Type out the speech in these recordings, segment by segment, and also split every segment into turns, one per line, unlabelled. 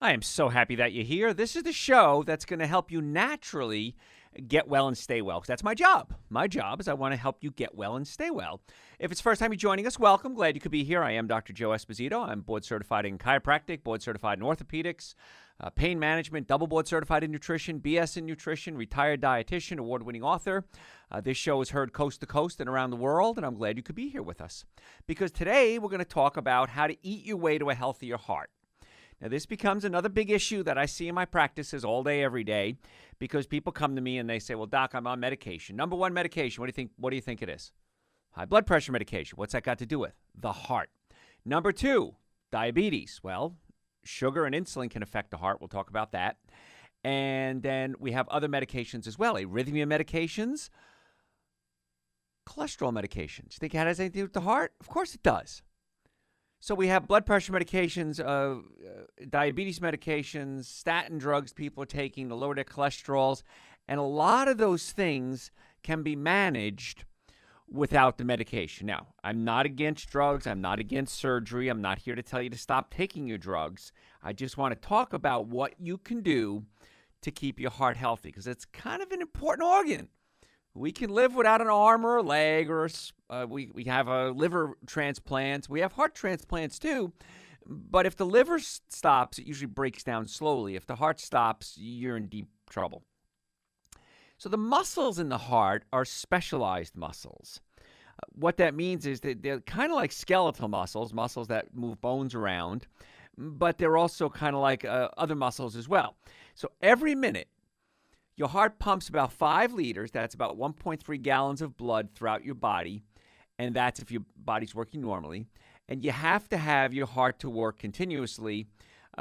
I am so happy that you're here. This is the show that's going to help you naturally get well and stay well, because that's my job. My job is I want to help you get well and stay well. If it's the first time you're joining us, welcome. Glad you could be here. I am Dr. Joe Esposito. I'm board certified in chiropractic, board certified in orthopedics, pain management, double board certified in nutrition, BS in nutrition, retired dietitian, award-winning author. This show is heard coast to coast and around the world, and I'm glad you could be here with us. Because today we're going to talk about how to eat your way to a healthier heart. Now, this becomes another big issue that I see in my practices all day, every day, because people come to me and they say, well, doc, I'm on medication. Number one medication, what do you think it is? High blood pressure medication. What's that got to do with? The heart. Number two, diabetes. Well, sugar and insulin can affect the heart. We'll talk about that. And then we have other medications as well. Arrhythmia medications, cholesterol medications. You think it has anything to do with the heart? Of course it does. So we have blood pressure medications, diabetes medications, statin drugs people are taking to lower their cholesterols, and a lot of those things can be managed without the medication. Now, I'm not against drugs. I'm not against surgery. I'm not here to tell you to stop taking your drugs. I just want to talk about what you can do to keep your heart healthy, because it's kind of an important organ. We can live without an arm or a leg, or we have a liver transplant. We have heart transplants too. But if the liver stops, it usually breaks down slowly. If the heart stops, you're in deep trouble. So the muscles in the heart are specialized muscles. What that means is that they're kind of like skeletal muscles, muscles that move bones around, but they're also kind of like other muscles as well. So every minute, your heart pumps about 5 liters. That's about 1.3 gallons of blood throughout your body, and that's if your body's working normally. And you have to have your heart to work continuously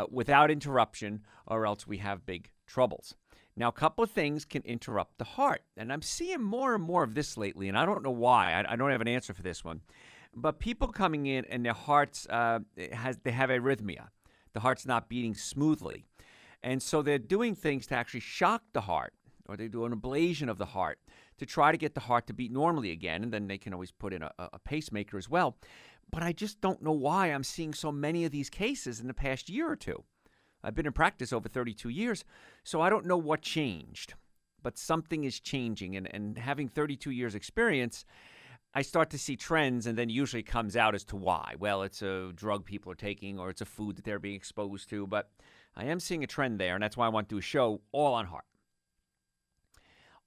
without interruption, or else we have big troubles. Now, a couple of things can interrupt the heart, and I'm seeing more and more of this lately, and I don't know why. I don't have an answer for this one. But people coming in and their hearts, they have arrhythmia. The heart's not beating smoothly. And so they're doing things to actually shock the heart, or they do an ablation of the heart to try to get the heart to beat normally again. And then they can always put in a pacemaker as well. But I just don't know why I'm seeing so many of these cases in the past year or two. I've been in practice over 32 years, so I don't know what changed. But something is changing. And having 32 years experience, I start to see trends, and then usually it comes out as to why. Well, it's a drug people are taking, or it's a food that they're being exposed to. But I am seeing a trend there, and that's why I want to do a show all on heart.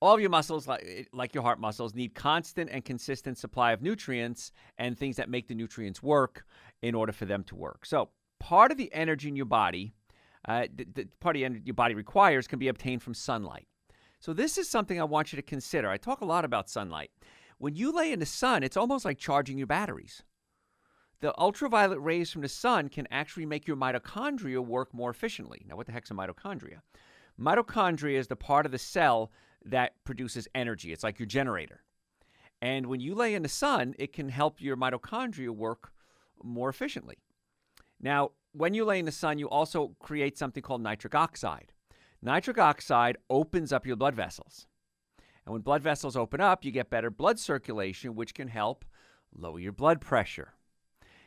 All of your muscles, like your heart muscles, need constant and consistent supply of nutrients and things that make the nutrients work in order for them to work. So part of the energy in your body, the part of the energy your body requires, can be obtained from sunlight. So this is something I want you to consider. I talk a lot about sunlight. When you lay in the sun, it's almost like charging your batteries. The ultraviolet rays from the sun can actually make your mitochondria work more efficiently. Now, what the heck's a mitochondria? Mitochondria is the part of the cell that produces energy. It's like your generator. And when you lay in the sun, it can help your mitochondria work more efficiently. Now, when you lay in the sun, you also create something called nitric oxide. Nitric oxide opens up your blood vessels. And when blood vessels open up, you get better blood circulation, which can help lower your blood pressure.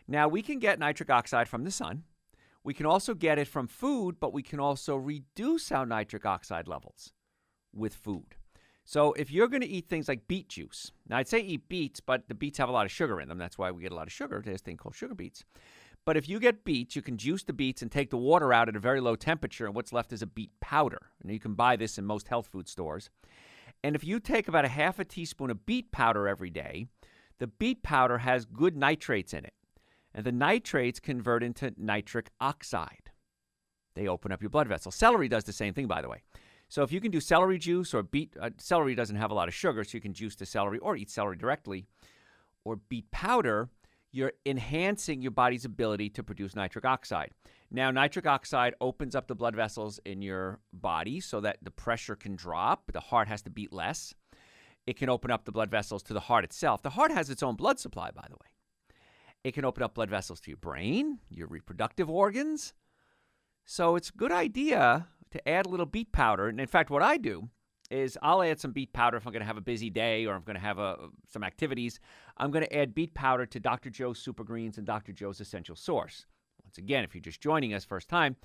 Now, we can get nitric oxide from the sun. We can also get it from food, but we can also reduce our nitric oxide levels with food. So if you're going to eat things like beet juice, now I'd say eat beets, but the beets have a lot of sugar in them. That's why we get a lot of sugar. There's a thing called sugar beets. But if you get beets, you can juice the beets and take the water out at a very low temperature, and what's left is a beet powder. And you can buy this in most health food stores. And if you take about a half a teaspoon of beet powder every day, the beet powder has good nitrates in it. And the nitrates convert into nitric oxide. They open up your blood vessels. Celery does the same thing, by the way. So if you can do celery juice or beet, celery doesn't have a lot of sugar, so you can juice the celery or eat celery directly, or beet powder, you're enhancing your body's ability to produce nitric oxide. Now, nitric oxide opens up the blood vessels in your body so that the pressure can drop. The heart has to beat less. It can open up the blood vessels to the heart itself. The heart has its own blood supply, by the way. It can open up blood vessels to your brain, your reproductive organs. So it's a good idea to add a little beet powder. And in fact, what I do is I'll add some beet powder if I'm going to have a busy day or I'm going to have some activities. I'm going to add beet powder to Dr. Joe's Super Greens and Dr. Joe's Essential Source. Once again, if you're just joining us first time,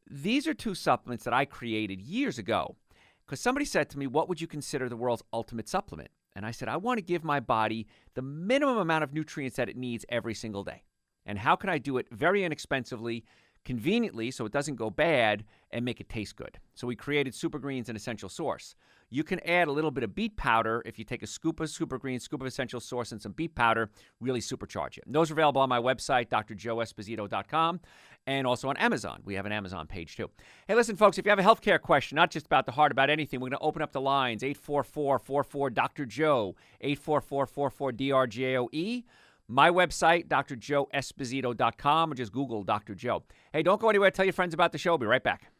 These are two supplements that I created years ago because somebody said to me, what would you consider the world's ultimate supplement? And I said, I want to give my body the minimum amount of nutrients that it needs every single day. And how can I do it very inexpensively, conveniently, so it doesn't go bad, and make it taste good? So we created Super Greens and Essential Source. You can add a little bit of beet powder. If you take a scoop of Super Greens, scoop of Essential Source, and some beet powder, really supercharge it. And those are available on my website, drjoeesposito.com, and also on Amazon. We have an Amazon page, too. Hey, listen, folks, if you have a healthcare question, not just about the heart, about anything, we're going to open up the lines, 844-44-DR-JOE, 844-44-DRJOE. My website, drjoeesposito.com, or just Google Dr. Joe. Hey, don't go anywhere. Tell your friends about the show. I'll be right back.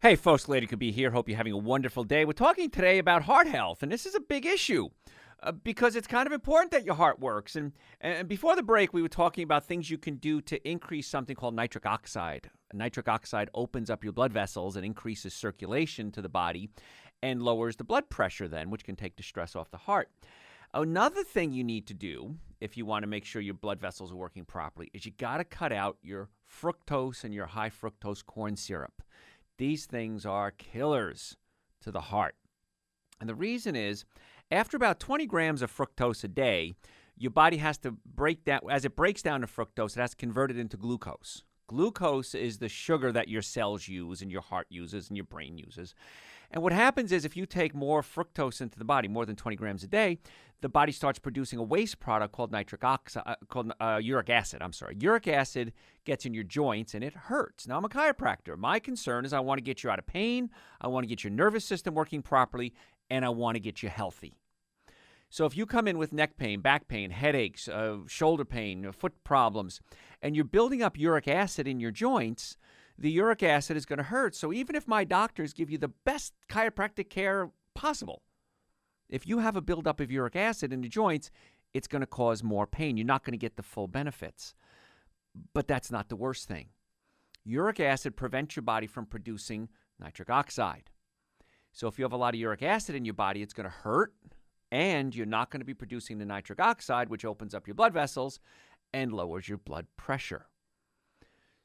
Hey, folks, glad you could be here. Hope you're having a wonderful day. We're talking today about heart health, and this is a big issue because it's kind of important that your heart works. And before the break, we were talking about things you can do to increase something called nitric oxide. Nitric oxide opens up your blood vessels and increases circulation to the body and lowers the blood pressure then, which can take the stress off the heart. Another thing you need to do if you want to make sure your blood vessels are working properly is you got to cut out your fructose and your high fructose corn syrup. These things are killers to the heart. And the reason is, after about 20 grams of fructose a day, your body has to break down, as it breaks down to fructose, it has to convert it into glucose. Glucose is the sugar that your cells use and your heart uses and your brain uses. And what happens is if you take more fructose into the body, more than 20 grams a day, the body starts producing a waste product called uric acid. Uric acid gets in your joints and it hurts. Now, I'm a chiropractor. My concern is I want to get you out of pain, I want to get your nervous system working properly, and I want to get you healthy. So if you come in with neck pain, back pain, headaches, shoulder pain, foot problems, and you're building up uric acid in your joints, the uric acid is going to hurt. So even if my doctors give you the best chiropractic care possible, if you have a buildup of uric acid in the joints, it's going to cause more pain. You're not going to get the full benefits. But that's not the worst thing. Uric acid prevents your body from producing nitric oxide. So if you have a lot of uric acid in your body, it's going to hurt, and you're not going to be producing the nitric oxide, which opens up your blood vessels and lowers your blood pressure.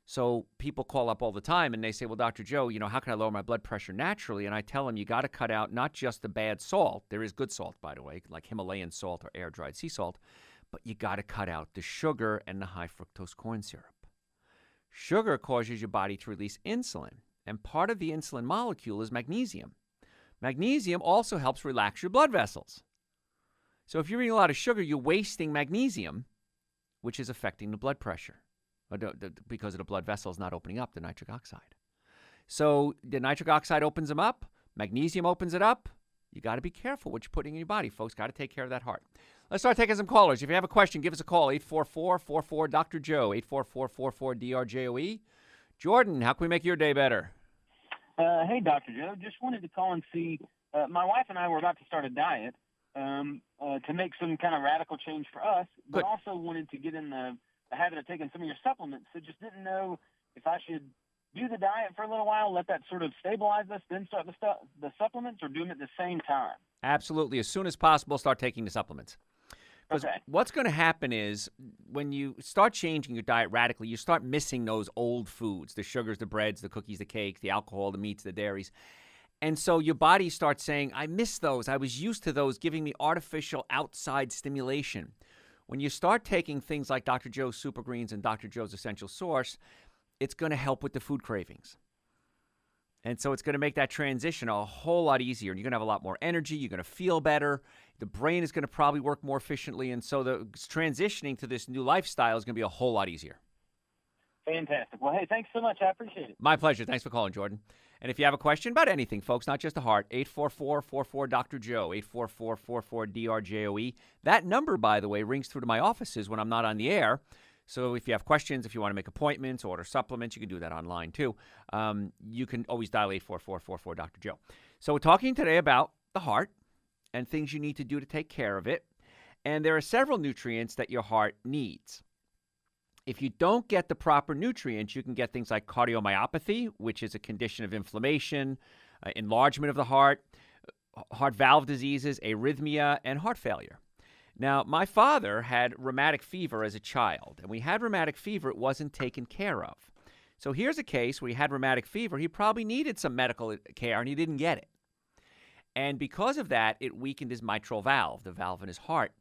So people call up all the time and they say, well, Dr. Joe, how can I lower my blood pressure naturally? And I tell them you got to cut out not just the bad salt. There is good salt, by the way, like Himalayan salt or air-dried sea salt. But you got to cut out the sugar and the high fructose corn syrup. Sugar causes your body to release insulin. And part of the insulin molecule is magnesium. Magnesium also helps relax your blood vessels. So if you're eating a lot of sugar, you're wasting magnesium, which is affecting the blood pressure. Because of the blood vessels not opening up the nitric oxide. So the nitric oxide opens them up. Magnesium opens it up. You got to be careful what you're putting in your body, folks. Got to take care of that heart. Let's start taking some callers. If you have a question, give us a call, 844-44-Dr. Joe, 844-44-DRJOE. Jordan, how can we make your day better?
Hey, Dr. Joe. Just wanted to call and see. My wife and I were about to start a diet to make some kind of radical change for us, but
Good.
Also wanted to get in the habit of taking some of your supplements, so just didn't know if I should do the diet for a little while, let that sort of stabilize us, then start the supplements, or do them at the same time.
Absolutely. As soon as possible, start taking the supplements. Because
Okay.
what's going to happen is when you start changing your diet radically, you start missing those old foods, the sugars, the breads, the cookies, the cakes, the alcohol, the meats, the dairies. And so your body starts saying, I miss those. I was used to those giving me artificial outside stimulation. When you start taking things like Dr. Joe's Super Greens and Dr. Joe's Essential Source, it's going to help with the food cravings. And so it's going to make that transition a whole lot easier. You're going to have a lot more energy. You're going to feel better. The brain is going to probably work more efficiently. And so the transitioning to this new lifestyle is going to be a whole lot easier.
Fantastic. Well, hey, thanks so much. I appreciate it.
My pleasure. Thanks for calling, Jordan. And if you have a question about anything, folks, not just the heart, 844-44-Dr. Joe, 844-44-DRJOE. That number, by the way, rings through to my offices when I'm not on the air. So if you have questions, if you want to make appointments, order supplements, you can do that online too. You can always dial 844-44-Dr. Joe. So we're talking today about the heart and things you need to do to take care of it. And there are several nutrients that your heart needs. If you don't get the proper nutrients, you can get things like cardiomyopathy, which is a condition of inflammation, enlargement of the heart valve diseases, arrhythmia, and heart failure. Now, my father had rheumatic fever as a child, and when he had rheumatic fever, it wasn't taken care of. So here's a case where he had rheumatic fever. He probably needed some medical care, and he didn't get it. And because of that, it weakened his mitral valve, the valve in his heart.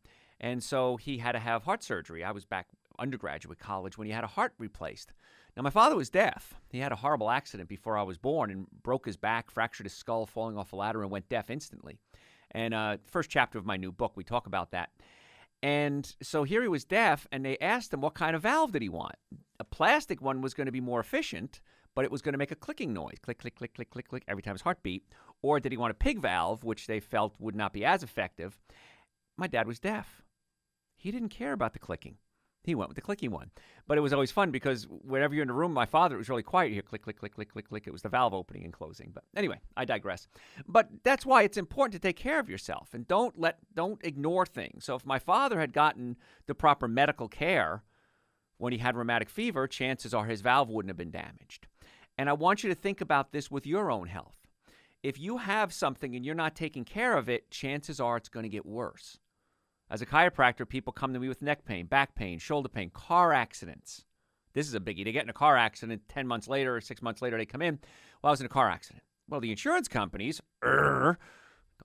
And so he had to have heart surgery. I was back undergraduate college when he had a heart replaced. Now, my father was deaf. He had a horrible accident before I was born and broke his back, fractured his skull, falling off a ladder, and went deaf instantly. And first chapter of my new book, we talk about that. And so here he was deaf, and they asked him what kind of valve did he want. A plastic one was going to be more efficient, but it was going to make a clicking noise, click, click, click, click, click, click, every time his heart beat. Or did he want a pig valve, which they felt would not be as effective? My dad was deaf. He didn't care about the clicking. He went with the clicking one. But it was always fun because whenever you're in the room, my father, it was really quiet. You hear click, click, click, click, click, click. It was the valve opening and closing. But anyway, I digress. But that's why it's important to take care of yourself and don't ignore things. So if my father had gotten the proper medical care when he had rheumatic fever, chances are his valve wouldn't have been damaged. And I want you to think about this with your own health. If you have something and you're not taking care of it, chances are it's going to get worse. As a chiropractor, people come to me with neck pain, back pain, shoulder pain, car accidents. This is a biggie. They get in a car accident 10 months later or 6 months later, they come in. Well, I was in a car accident. Well, the insurance companies, don't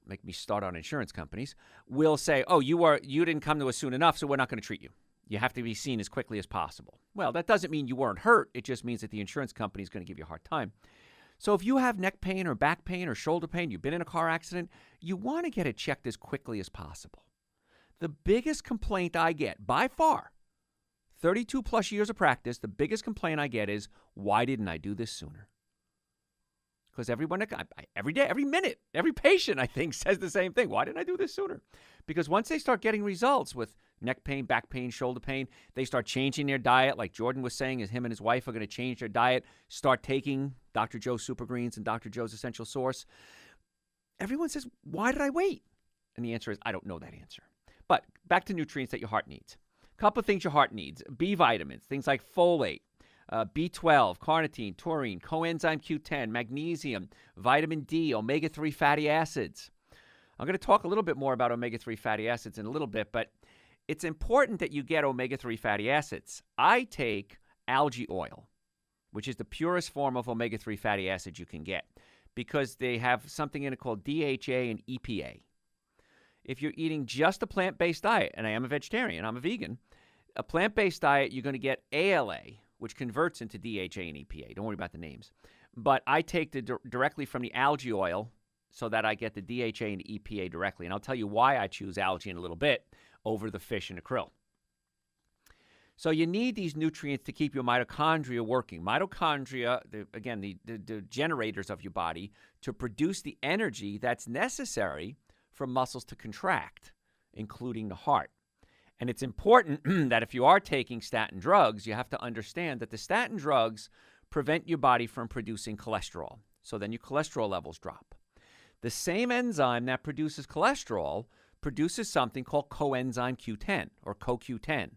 make me start on insurance companies, will say, oh, you didn't come to us soon enough, so we're not going to treat you. You have to be seen as quickly as possible. Well, that doesn't mean you weren't hurt. It just means that the insurance company is going to give you a hard time. So if you have neck pain or back pain or shoulder pain, you've been in a car accident, you want to get it checked as quickly as possible. The biggest complaint I get, by far, 32 plus years of practice, the biggest complaint I get is, why didn't I do this sooner? Because everyone, every day, every minute, every patient, I think, says the same thing. Why didn't I do this sooner? Because once they start getting results with neck pain, back pain, shoulder pain, they start changing their diet. Like Jordan was saying, him and his wife are going to change their diet, start taking Dr. Joe's Super Greens and Dr. Joe's Essential Source. Everyone says, why did I wait? And the answer is, I don't know that answer. But back to nutrients that your heart needs. A couple of things your heart needs. B vitamins, things like folate, B12, carnitine, taurine, coenzyme Q10, magnesium, vitamin D, omega-3 fatty acids. I'm going to talk a little bit more about omega-3 fatty acids in a little bit, but it's important that you get omega-3 fatty acids. I take algae oil, which is the purest form of omega-3 fatty acids you can get, because they have something in it called DHA and EPA. If you're eating just a plant-based diet, and I am a vegetarian, I'm a vegan, a plant-based diet, you're going to get ALA, which converts into DHA and EPA. Don't worry about the names. But I take directly from the algae oil so that I get the DHA and EPA directly. And I'll tell you why I choose algae in a little bit over the fish and the krill. So you need these nutrients to keep your mitochondria working. Mitochondria, the generators of your body, to produce the energy that's necessary for muscles to contract, including the heart. And it's important that if you are taking statin drugs, you have to understand that the statin drugs prevent your body from producing cholesterol. So then your cholesterol levels drop. The same enzyme that produces cholesterol produces something called coenzyme Q10 or CoQ10.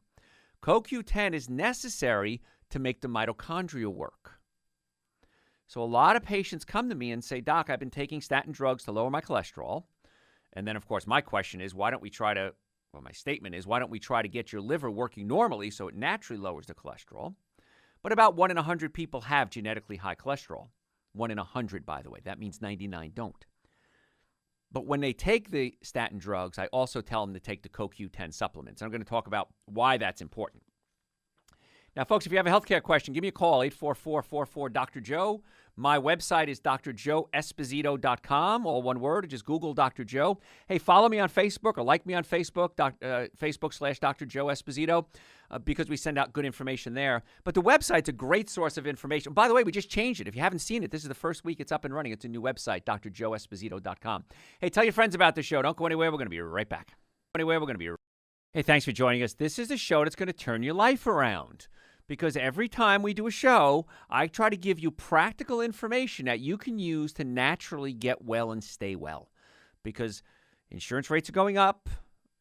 CoQ10 is necessary to make the mitochondria work. So a lot of patients come to me and say, Doc, I've been taking statin drugs to lower my cholesterol. And then, of course, my question is, my statement is, why don't we try to get your liver working normally so it naturally lowers the cholesterol? But about 1 in 100 people have genetically high cholesterol. 1 in 100, by the way. That means 99 don't. But when they take the statin drugs, I also tell them to take the CoQ10 supplements. And I'm going to talk about why that's important. Now, folks, if you have a healthcare question, give me a call, 844-44-DR-JOE. My website is drjoeesposito.com, all one word, or just Google Dr. Joe. Hey, follow me on Facebook or like me on Facebook, Facebook/Dr. Joe Esposito, because we send out good information there. But the website's a great source of information. By the way, we just changed it. If you haven't seen it, this is the first week it's up and running. It's a new website, drjoeesposito.com. Hey, tell your friends about the show. Don't go anywhere. We're going to be right back. Hey, thanks for joining us. This is a show that's going to turn your life around. Because every time we do a show, I try to give you practical information that you can use to naturally get well and stay well. Because insurance rates are going up,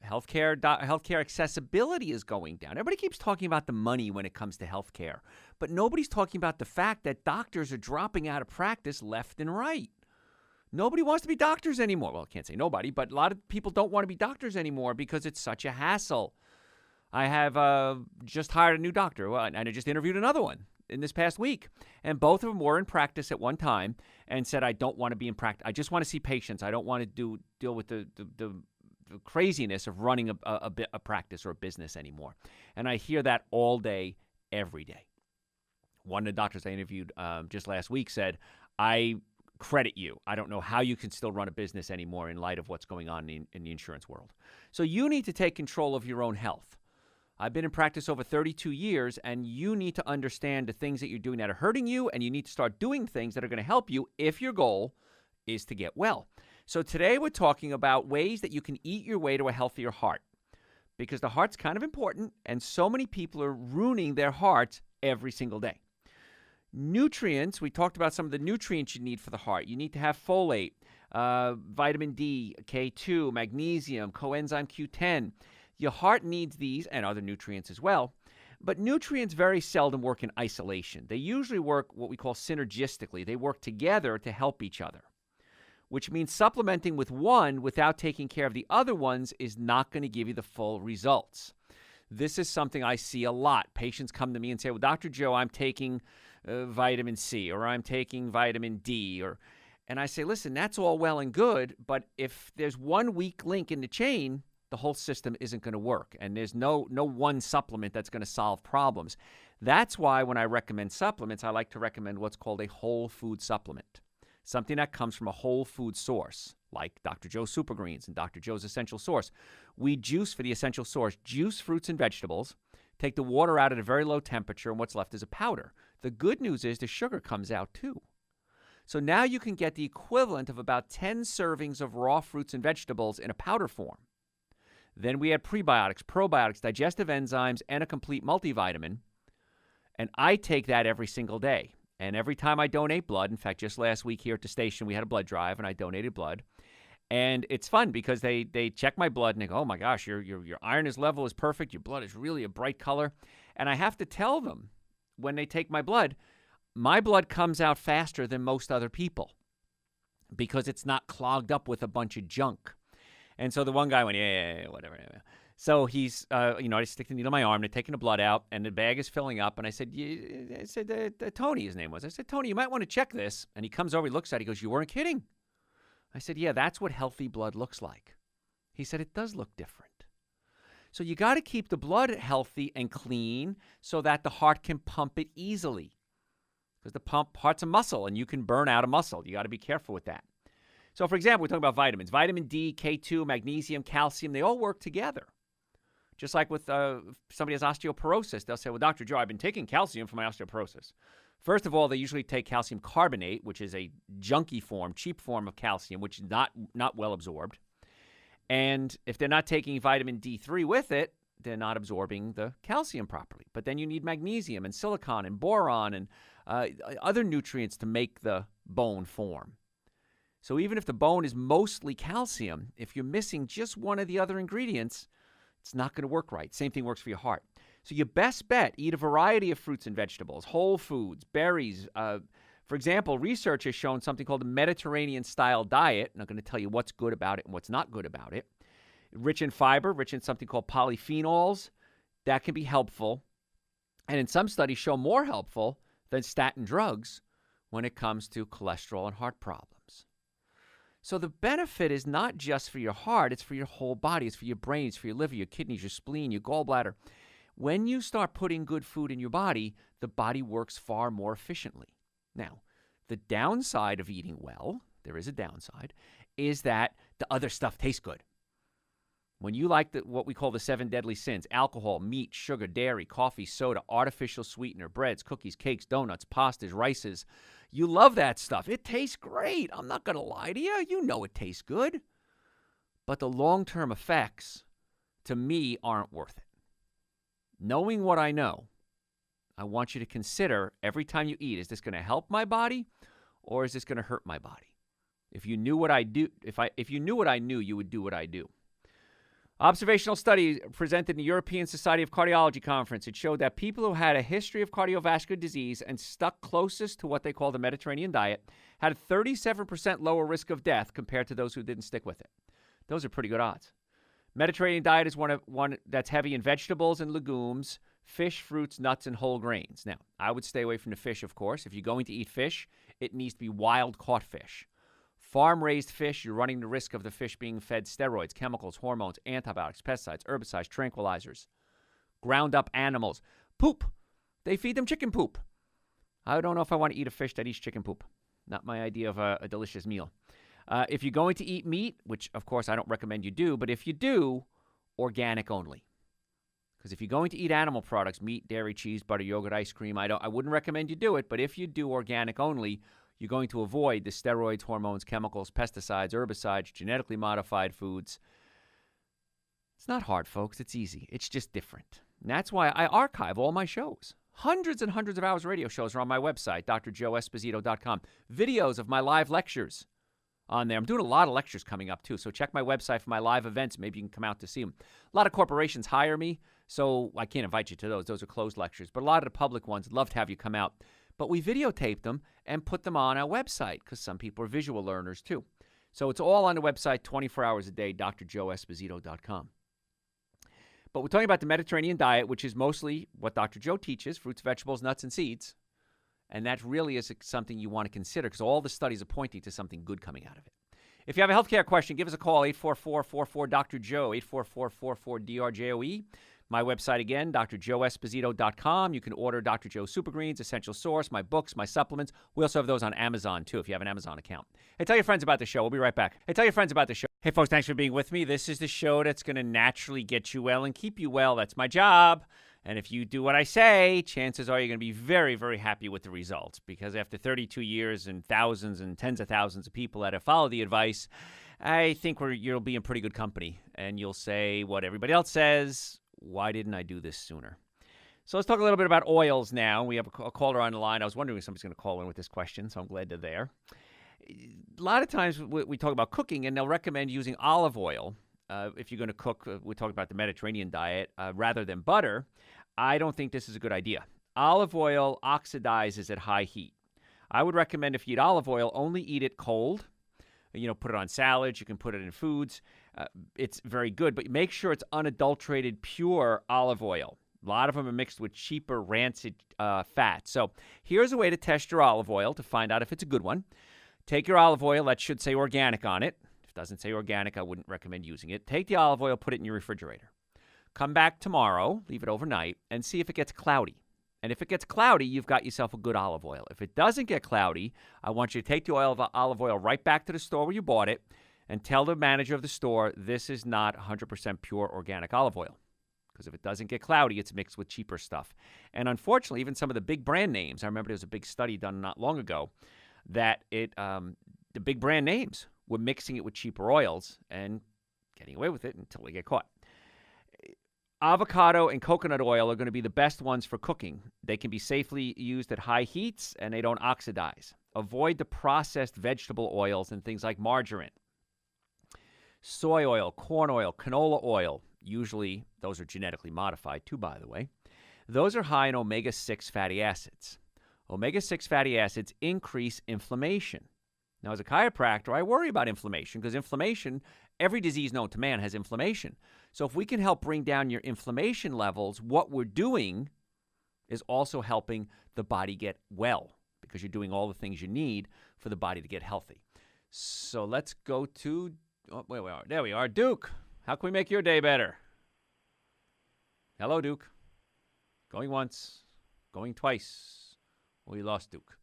healthcare accessibility is going down. Everybody keeps talking about the money when it comes to healthcare, but nobody's talking about the fact that doctors are dropping out of practice left and right. Nobody wants to be doctors anymore. Well, I can't say nobody, but a lot of people don't want to be doctors anymore because it's such a hassle. I have just hired a new doctor, and I just interviewed another one. in this past week. And both of them were in practice at one time and said, I don't want to be in practice. I just want to see patients. I don't want to deal with the craziness of running a practice or a business anymore. And I hear that all day, every day. One of the doctors I interviewed just last week said, I credit you. I don't know how you can still run a business anymore in light of what's going on in the insurance world. So you need to take control of your own health. I've been in practice over 32 years, and you need to understand the things that you're doing that are hurting you, and you need to start doing things that are going to help you if your goal is to get well. So today we're talking about ways that you can eat your way to a healthier heart, because the heart's kind of important, and so many people are ruining their hearts every single day. Nutrients, we talked about some of the nutrients you need for the heart. You need to have folate, vitamin D, K2, magnesium, coenzyme Q10. Your heart needs these and other nutrients as well. But nutrients very seldom work in isolation. They usually work what we call synergistically. They work together to help each other, which means supplementing with one without taking care of the other ones is not going to give you the full results. This is something I see a lot. Patients come to me and say, well, Dr. Joe, I'm taking vitamin C, or I'm taking vitamin D, and I say, listen, that's all well and good, but if there's one weak link in the chain, the whole system isn't going to work, and there's no one supplement that's going to solve problems. That's why when I recommend supplements, I like to recommend what's called a whole food supplement, something that comes from a whole food source, like Dr. Joe's Super Greens and Dr. Joe's Essential Source. We juice for the essential source, juice fruits and vegetables, take the water out at a very low temperature, and what's left is a powder. The good news is the sugar comes out too. So now you can get the equivalent of about 10 servings of raw fruits and vegetables in a powder form. Then we add prebiotics, probiotics, digestive enzymes, and a complete multivitamin. And I take that every single day. And every time I donate blood, in fact, just last week here at the station, we had a blood drive, and I donated blood. And it's fun because they check my blood, and they go, oh, my gosh, your iron level is perfect. Your blood is really a bright color. And I have to tell them, when they take my blood comes out faster than most other people because it's not clogged up with a bunch of junk. And so the one guy went, yeah, whatever. So he's, I stick the needle in my arm, they're taking the blood out, and the bag is filling up. And I said, Tony, his name was. I said, Tony, you might want to check this. And he comes over, he looks at it, he goes, you weren't kidding. I said, yeah, that's what healthy blood looks like. He said, it does look different. So you got to keep the blood healthy and clean so that the heart can pump it easily. Because the heart's a muscle, and you can burn out a muscle. You got to be careful with that. So, for example, we're talking about vitamins. Vitamin D, K2, magnesium, calcium, they all work together. Just like with somebody has osteoporosis, they'll say, well, Dr. Joe, I've been taking calcium for my osteoporosis. First of all, they usually take calcium carbonate, which is a junky form, cheap form of calcium, which is not well absorbed. And if they're not taking vitamin D3 with it, they're not absorbing the calcium properly. But then you need magnesium and silicon and boron and other nutrients to make the bone form. So even if the bone is mostly calcium, if you're missing just one of the other ingredients, it's not going to work right. Same thing works for your heart. So your best bet, eat a variety of fruits and vegetables, whole foods, berries. For example, research has shown something called a Mediterranean-style diet, and I'm going to tell you what's good about it and what's not good about it. Rich in fiber, rich in something called polyphenols. That can be helpful. And in some studies show more helpful than statin drugs when it comes to cholesterol and heart problems. So the benefit is not just for your heart, it's for your whole body. It's for your brain, it's for your liver, your kidneys, your spleen, your gallbladder. When you start putting good food in your body, the body works far more efficiently. Now, the downside of eating well, there is a downside, is that the other stuff tastes good. When you like what we call the 7 deadly sins, alcohol, meat, sugar, dairy, coffee, soda, artificial sweetener, breads, cookies, cakes, donuts, pastas, rices, you love that stuff. It tastes great. I'm not going to lie to you. You know it tastes good. But the long-term effects, to me, aren't worth it. Knowing what I know, I want you to consider every time you eat, is this going to help my body or is this going to hurt my body? If you knew what I do, if you knew what I knew, you would do what I do. Observational study presented in the European Society of Cardiology conference. It showed that people who had a history of cardiovascular disease and stuck closest to what they call the Mediterranean diet had a 37% lower risk of death compared to those who didn't stick with it. Those are pretty good odds. Mediterranean diet is one that's heavy in vegetables and legumes, fish, fruits, nuts, and whole grains. Now, I would stay away from the fish, of course. If you're going to eat fish, it needs to be wild-caught fish. Farm-raised fish, you're running the risk of the fish being fed steroids, chemicals, hormones, antibiotics, pesticides, herbicides, tranquilizers. Ground-up animals. Poop. They feed them chicken poop. I don't know if I want to eat a fish that eats chicken poop. Not my idea of a delicious meal. If you're going to eat meat, which, of course, I don't recommend you do, but if you do, organic only. Because if you're going to eat animal products, meat, dairy, cheese, butter, yogurt, ice cream, I wouldn't recommend you do it. But if you do organic only, you're going to avoid the steroids, hormones, chemicals, pesticides, herbicides, genetically modified foods. It's not hard, folks. It's easy. It's just different. And that's why I archive all my shows. Hundreds and hundreds of hours of radio shows are on my website, drjoeesposito.com. Videos of my live lectures on there. I'm doing a lot of lectures coming up, too, so check my website for my live events. Maybe you can come out to see them. A lot of corporations hire me, so I can't invite you to those. Those are closed lectures. But a lot of the public ones, I'd love to have you come out. But we videotape them and put them on our website because some people are visual learners, too. So it's all on the website 24 hours a day, drjoeesposito.com. But we're talking about the Mediterranean diet, which is mostly what Dr. Joe teaches, fruits, vegetables, nuts, and seeds. And that really is something you want to consider because all the studies are pointing to something good coming out of it. If you have a healthcare question, give us a call, 844-44-DR-JOE, 844-44-DRJOE. My website again, drjoeesposito.com. You can order Dr. Joe Super Greens, Essential Source, my books, my supplements. We also have those on Amazon, too, if you have an Amazon account. Hey, tell your friends about the show. We'll be right back. Hey, folks, thanks for being with me. This is the show that's going to naturally get you well and keep you well. That's my job. And if you do what I say, chances are you're going to be very, very happy with the results. Because after 32 years and thousands and tens of thousands of people that have followed the advice, I think you'll be in pretty good company. And you'll say what everybody else says. Why didn't I do this sooner? So let's talk a little bit about oils now. We have a caller on the line. I was wondering if somebody's going to call in with this question, so I'm glad they're there. A lot of times we talk about cooking, and they'll recommend using olive oil. If you're going to cook, we're talking about the Mediterranean diet, rather than butter. I don't think this is a good idea. Olive oil oxidizes at high heat. I would recommend if you eat olive oil, only eat it cold. Put it on salads. You can put it in foods. It's very good, but make sure it's unadulterated, pure olive oil. A lot of them are mixed with cheaper, rancid fat. So here's a way to test your olive oil to find out if it's a good one. Take your olive oil. That should say organic on it. If it doesn't say organic, I wouldn't recommend using it. Take the olive oil, put it in your refrigerator. Come back tomorrow, leave it overnight, and see if it gets cloudy. And if it gets cloudy, you've got yourself a good olive oil. If it doesn't get cloudy, I want you to take the olive oil right back to the store where you bought it and tell the manager of the store this is not 100% pure organic olive oil. Because if it doesn't get cloudy, it's mixed with cheaper stuff. And unfortunately, even some of the big brand names, I remember there was a big study done not long ago that the big brand names were mixing it with cheaper oils and getting away with it until they get caught. Avocado and coconut oil are going to be the best ones for cooking. They can be safely used at high heats, and they don't oxidize. Avoid the processed vegetable oils and things like margarine. Soy oil, corn oil, canola oil, usually those are genetically modified too, by the way. Those are high in omega-6 fatty acids. Omega-6 fatty acids increase inflammation. Now, as a chiropractor, I worry about inflammation because inflammation, every disease known to man has inflammation. So if we can help bring down your inflammation levels, what we're doing is also helping the body get well because you're doing all the things you need for the body to get healthy. So let's go to, there we are. Duke, how can we make your day better? Hello, Duke. Going once, going twice. We lost Duke.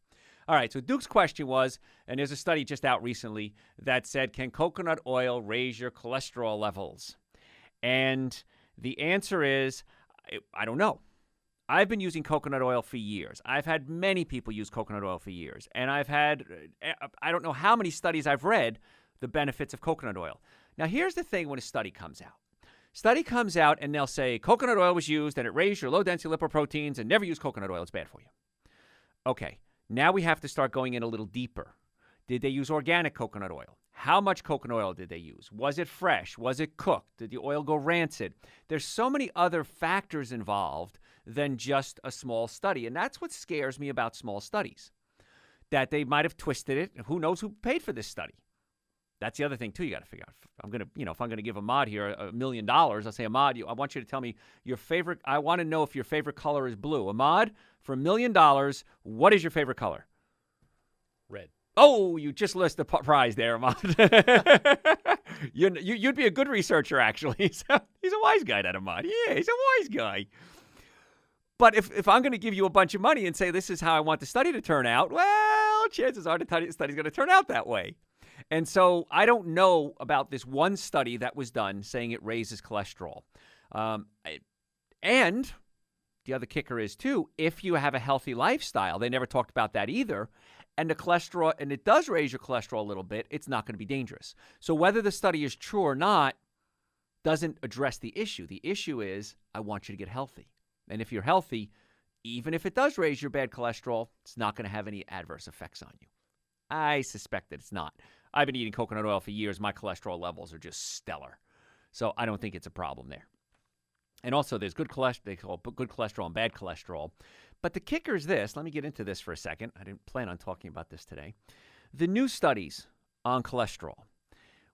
All right, so Duke's question was, and there's a study just out recently that said, can coconut oil raise your cholesterol levels? And the answer is, I don't know. I've been using coconut oil for years. I've had many people use coconut oil for years. And I've had, I don't know how many studies I've read, the benefits of coconut oil. Now, here's the thing when a study comes out. Study comes out and they'll say coconut oil was used and it raised your low-density lipoproteins and never use coconut oil. It's bad for you. Okay, now we have to start going in a little deeper. Did they use organic coconut oil? How much coconut oil did they use? Was it fresh? Was it cooked? Did the oil go rancid? There's so many other factors involved than just a small study. And that's what scares me about small studies, that they might have twisted it. Who knows who paid for this study? That's the other thing, too, you got to figure out. If I'm going to give Ahmad here $1 million, I'll say, Ahmad, I want you to tell me your favorite. I want to know if your favorite color is blue. Ahmad, for $1 million, what is your favorite color?
Red.
Oh, you just lost the prize there, Ahmad. You'd be a good researcher, actually. He's a wise guy, that Ahmad. Yeah, he's a wise guy. But if I'm going to give you a bunch of money and say this is how I want the study to turn out, well, chances are the study's going to turn out that way. And so I don't know about this one study that was done saying it raises cholesterol. And the other kicker is, too, if you have a healthy lifestyle, they never talked about that either, and the cholesterol, and it does raise your cholesterol a little bit, it's not going to be dangerous. So whether the study is true or not doesn't address the issue. The issue is, I want you to get healthy. And if you're healthy, even if it does raise your bad cholesterol, it's not going to have any adverse effects on you. I suspect that it's not. I've been eating coconut oil for years. My cholesterol levels are just stellar. So I don't think it's a problem there. And also, there's good cholesterol. They call it good cholesterol and bad cholesterol. But the kicker is this. Let me get into this for a second. I didn't plan on talking about this today. The new studies on cholesterol.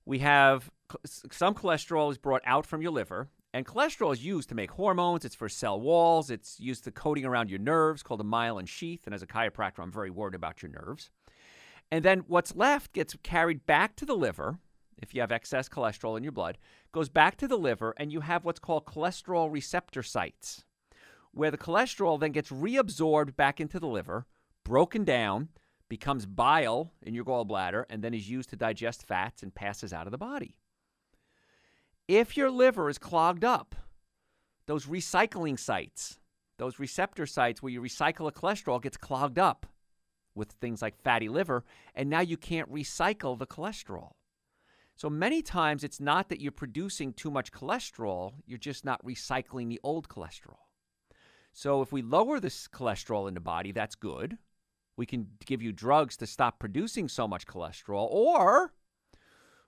We have some cholesterol is brought out from your liver. And cholesterol is used to make hormones. It's for cell walls. It's used to coating around your nerves called a myelin sheath. And as a chiropractor, I'm very worried about your nerves. And then what's left gets carried back to the liver. If you have excess cholesterol in your blood, goes back to the liver, and you have what's called cholesterol receptor sites, where the cholesterol then gets reabsorbed back into the liver, broken down, becomes bile in your gallbladder, and then is used to digest fats and passes out of the body. If your liver is clogged up, those recycling sites, those receptor sites where you recycle a cholesterol gets clogged up with things like fatty liver, and now you can't recycle the cholesterol. So many times it's not that you're producing too much cholesterol, you're just not recycling the old cholesterol. So if we lower this cholesterol in the body, that's good. We can give you drugs to stop producing so much cholesterol. Or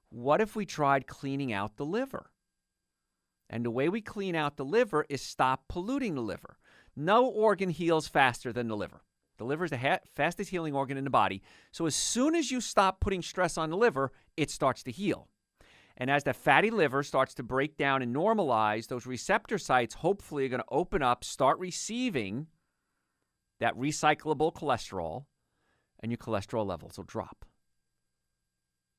what if we tried cleaning out the liver? And the way we clean out the liver is stop polluting the liver. No organ heals faster than the liver. The liver is the fastest healing organ in the body. So as soon as you stop putting stress on the liver, it starts to heal. And as the fatty liver starts to break down and normalize, those receptor sites hopefully are going to open up, start receiving that recyclable cholesterol, and your cholesterol levels will drop.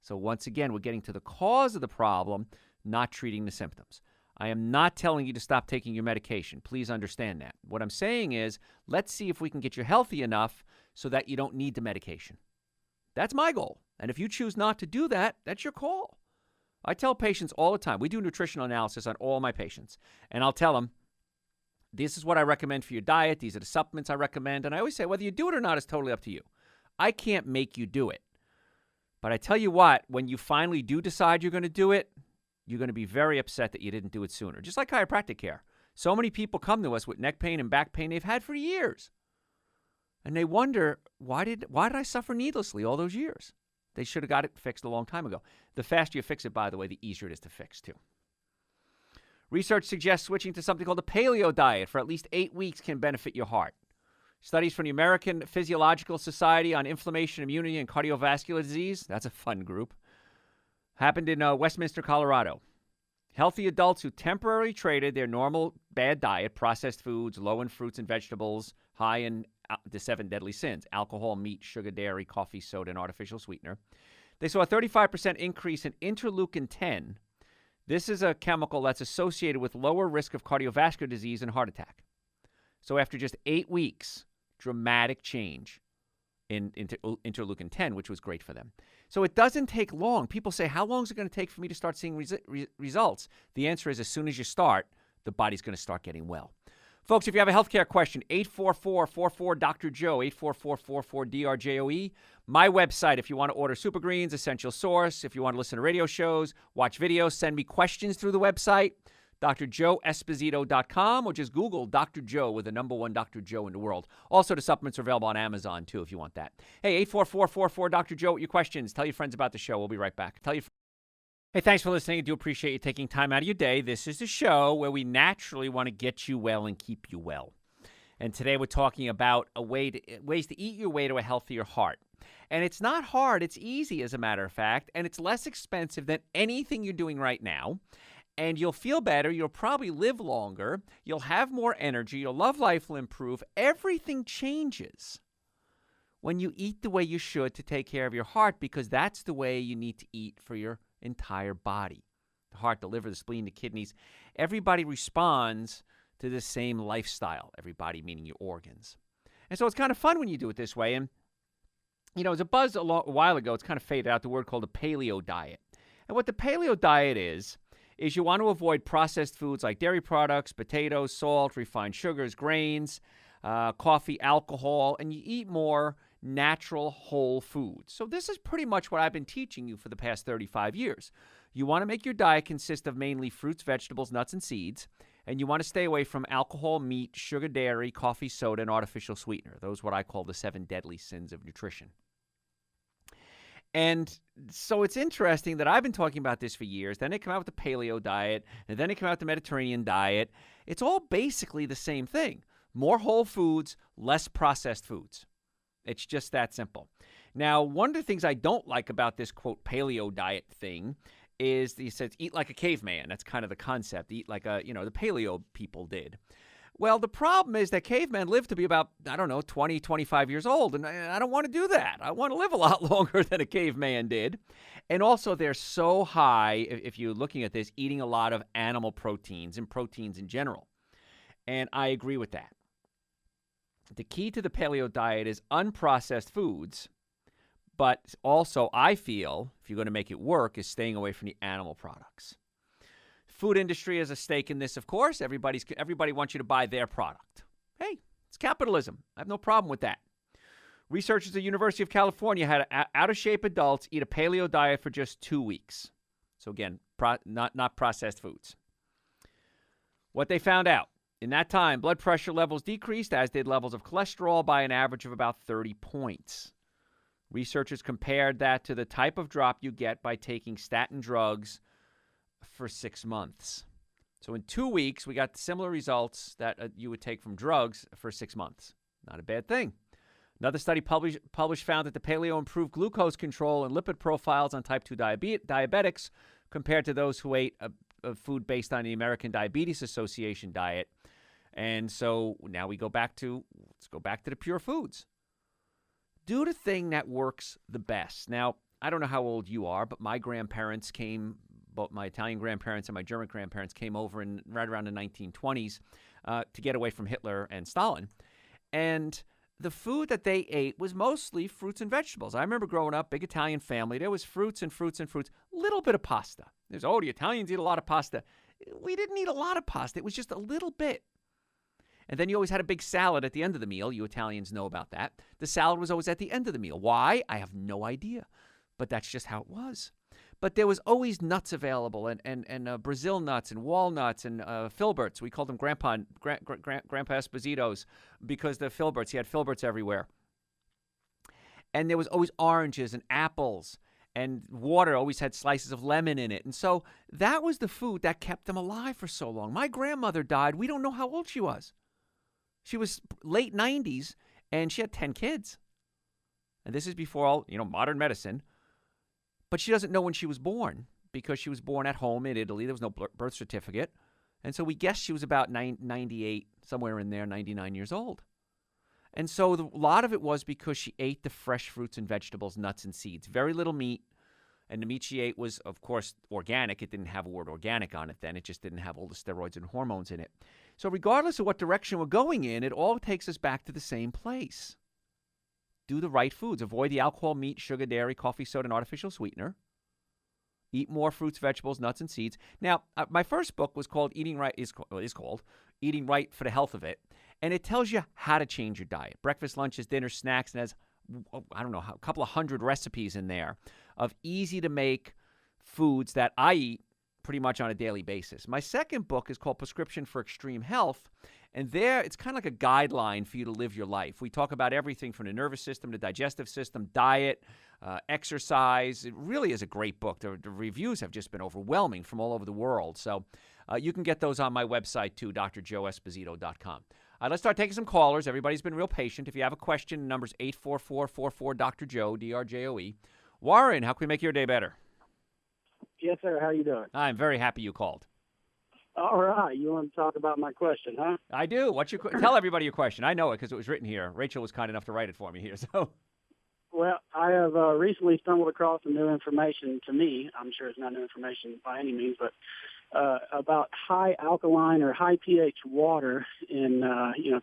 So once again, we're getting to the cause of the problem, not treating the symptoms. I am not telling you to stop taking your medication. Please understand that. What I'm saying is, let's see if we can get you healthy enough so that you don't need the medication. That's my goal. And if you choose not to do that, that's your call. I tell patients all the time, we do nutritional analysis on all my patients, and I'll tell them, this is what I recommend for your diet. These are the supplements I recommend. And I always say, whether you do it or not is totally up to you. I can't make you do it. But I tell you what, when you finally do decide you're going to do it, you're going to be very upset that you didn't do it sooner. Just like chiropractic care. So many people come to us with neck pain and back pain they've had for years. And they wonder, why did I suffer needlessly all those years? They should have got it fixed a long time ago. The faster you fix it, by the way, the easier it is to fix, too. Research suggests switching to something called a paleo diet for at least 8 weeks can benefit your heart. Studies from the American Physiological Society on Inflammation, Immunity, and Cardiovascular Disease, that's a fun group, happened in Westminster, Colorado. Healthy adults who temporarily traded their normal bad diet, processed foods, low in fruits and vegetables, high in the 7 deadly sins, alcohol, meat, sugar, dairy, coffee, soda, and artificial sweetener, they saw a 35% increase in interleukin-10. This is a chemical that's associated with lower risk of cardiovascular disease and heart attack. So after just 8 weeks, dramatic change in interleukin-10, which was great for them. So it doesn't take long. People say, how long is it going to take for me to start seeing results? The answer is, as soon as you start, the body's going to start getting well. Folks, if you have a healthcare question, 844-44-Dr. Joe, 844-44-DRJOE. My website, if you want to order Super Greens, Essential Source, if you want to listen to radio shows, watch videos, send me questions through the website, drjoeesposito.com, or just Google Dr. Joe with the number one Dr. Joe in the world. Also, the supplements are available on Amazon, too, if you want that. Hey, 844-44-Dr. Joe with your questions. Tell your friends about the show. We'll be right back. Hey, thanks for listening. I do appreciate you taking time out of your day. This is the show where we naturally want to get you well and keep you well. And today we're talking about ways to eat your way to a healthier heart. And it's not hard. It's easy, as a matter of fact, and it's less expensive than anything you're doing right now. And you'll feel better. You'll probably live longer. You'll have more energy. Your love life will improve. Everything changes when you eat the way you should to take care of your heart, because that's the way you need to eat for your entire body. The heart, the liver, the spleen, the kidneys. Everybody responds to the same lifestyle. Everybody meaning your organs. And so it's kind of fun when you do it this way. And, you know, there's a buzz a while ago. It's kind of faded out, the word called the paleo diet. And what the paleo diet is you want to avoid processed foods like dairy products, potatoes, salt, refined sugars, grains, coffee, alcohol, and you eat more natural whole foods. So this is pretty much what I've been teaching you for the past 35 years. You want to make your diet consist of mainly fruits, vegetables, nuts, and seeds, and you want to stay away from alcohol, meat, sugar, dairy, coffee, soda, and artificial sweetener. Those are what I call the 7 deadly sins of nutrition. And so it's interesting that I've been talking about this for years. Then they come out with the paleo diet, and then they come out with the Mediterranean diet. It's all basically the same thing. More whole foods, less processed foods. It's just that simple. Now, one of the things I don't like about this, quote, paleo diet thing is he says, eat like a caveman. That's kind of the concept. Eat like the paleo people did. Well, the problem is that cavemen lived to be about, 20, 25 years old, and I don't want to do that. I want to live a lot longer than a caveman did. And also, they're so high, if you're looking at this, eating a lot of animal proteins and proteins in general. And I agree with that. The key to the paleo diet is unprocessed foods, but also, I feel, if you're going to make it work, is staying away from the animal products. Food industry has a stake in this, of course. Everybody wants you to buy their product. Hey, it's capitalism. I have no problem with that. Researchers at the University of California had out-of-shape adults eat a paleo diet for just 2 weeks. So again, not processed foods. What they found out, in that time, blood pressure levels decreased, as did levels of cholesterol, by an average of about 30 points. Researchers compared that to the type of drop you get by taking statin drugs for 6 months. So in 2 weeks, we got similar results that you would take from drugs for 6 months. Not a bad thing. Another study published found that the paleo improved glucose control and lipid profiles on type 2 diabetics compared to those who ate a food based on the American Diabetes Association diet. And so now let's go back to the pure foods. Do the thing that works the best. Now, I don't know how old you are, but my grandparents came, both my Italian grandparents and my German grandparents came over right around the 1920s to get away from Hitler and Stalin. And the food that they ate was mostly fruits and vegetables. I remember growing up, big Italian family. There was fruits and fruits and fruits, little bit of pasta. There's, the Italians eat a lot of pasta. We didn't eat a lot of pasta. It was just a little bit. And then you always had a big salad at the end of the meal. You Italians know about that. The salad was always at the end of the meal. Why? I have no idea. But that's just how it was. But there was always nuts available, and Brazil nuts and walnuts and filberts. We called them Grandpa Esposito's because the filberts. He had filberts everywhere. And there was always oranges and apples, and water always had slices of lemon in it. And so that was the food that kept them alive for so long. My grandmother died. We don't know how old she was. She was late 90s, and she had 10 kids. And this is before all, modern medicine. But she doesn't know when she was born because she was born at home in Italy. There was no birth certificate. And so we guess she was about 98, somewhere in there, 99 years old. And so a lot of it was because she ate the fresh fruits and vegetables, nuts and seeds. Very little meat. And the meat she ate was, of course, organic. It didn't have a word organic on it then. It just didn't have all the steroids and hormones in it. So regardless of what direction we're going in, it all takes us back to the same place. Do the right foods. Avoid the alcohol, meat, sugar, dairy, coffee, soda, and artificial sweetener. Eat more fruits, vegetables, nuts, and seeds. Now, my first book was called Eating Right. Is called Eating Right for the Health of It, and it tells you how to change your diet: breakfast, lunches, dinners, snacks, and has a couple of hundred recipes in there of easy to make foods that I eat pretty much on a daily basis. My second book is called Prescription for Extreme Health. And there, it's kind of like a guideline for you to live your life. We talk about everything from the nervous system to digestive system, diet, exercise. It really is a great book. The reviews have just been overwhelming from all over the world. So you can get those on my website, too, drjoeesposito.com. Let's start taking some callers. Everybody's been real patient. If you have a question, the number's 844-44-DR-JOE, D-R-J-O-E. Warren, how can we make your day better?
Yes, sir. How you doing?
I'm very happy you called.
All right. You want to talk about my question, huh?
I do. Tell everybody your question. I know it because it was written here. Rachel was kind enough to write it for me here. So,
Well, I have recently stumbled across some new information to me. I'm sure it's not new information by any means, but about high alkaline or high pH water in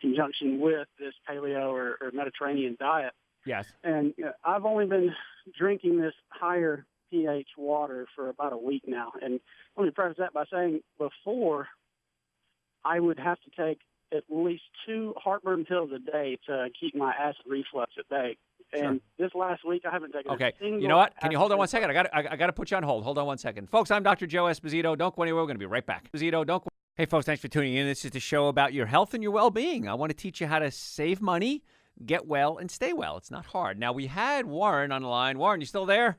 conjunction with this paleo or Mediterranean diet.
yes.
And I've only been drinking this higher pH water for about a week now. And let me preface that by saying before I would have to take at least 2 heartburn pills a day to keep my acid reflux at bay. And this last week I haven't taken
Okay.
a single.
You know what? Can you hold on one
acid
second? I got to put you on hold. Hold on one second. Folks, I'm Dr. Joe Esposito. Don't go anywhere. We're going to be right back. Esposito, don't go. Hey, folks, thanks for tuning in. This is the show about your health and your well-being. I want to teach you how to save money, get well, and stay well. It's not hard. Now, we had Warren on the line. Warren, you still there?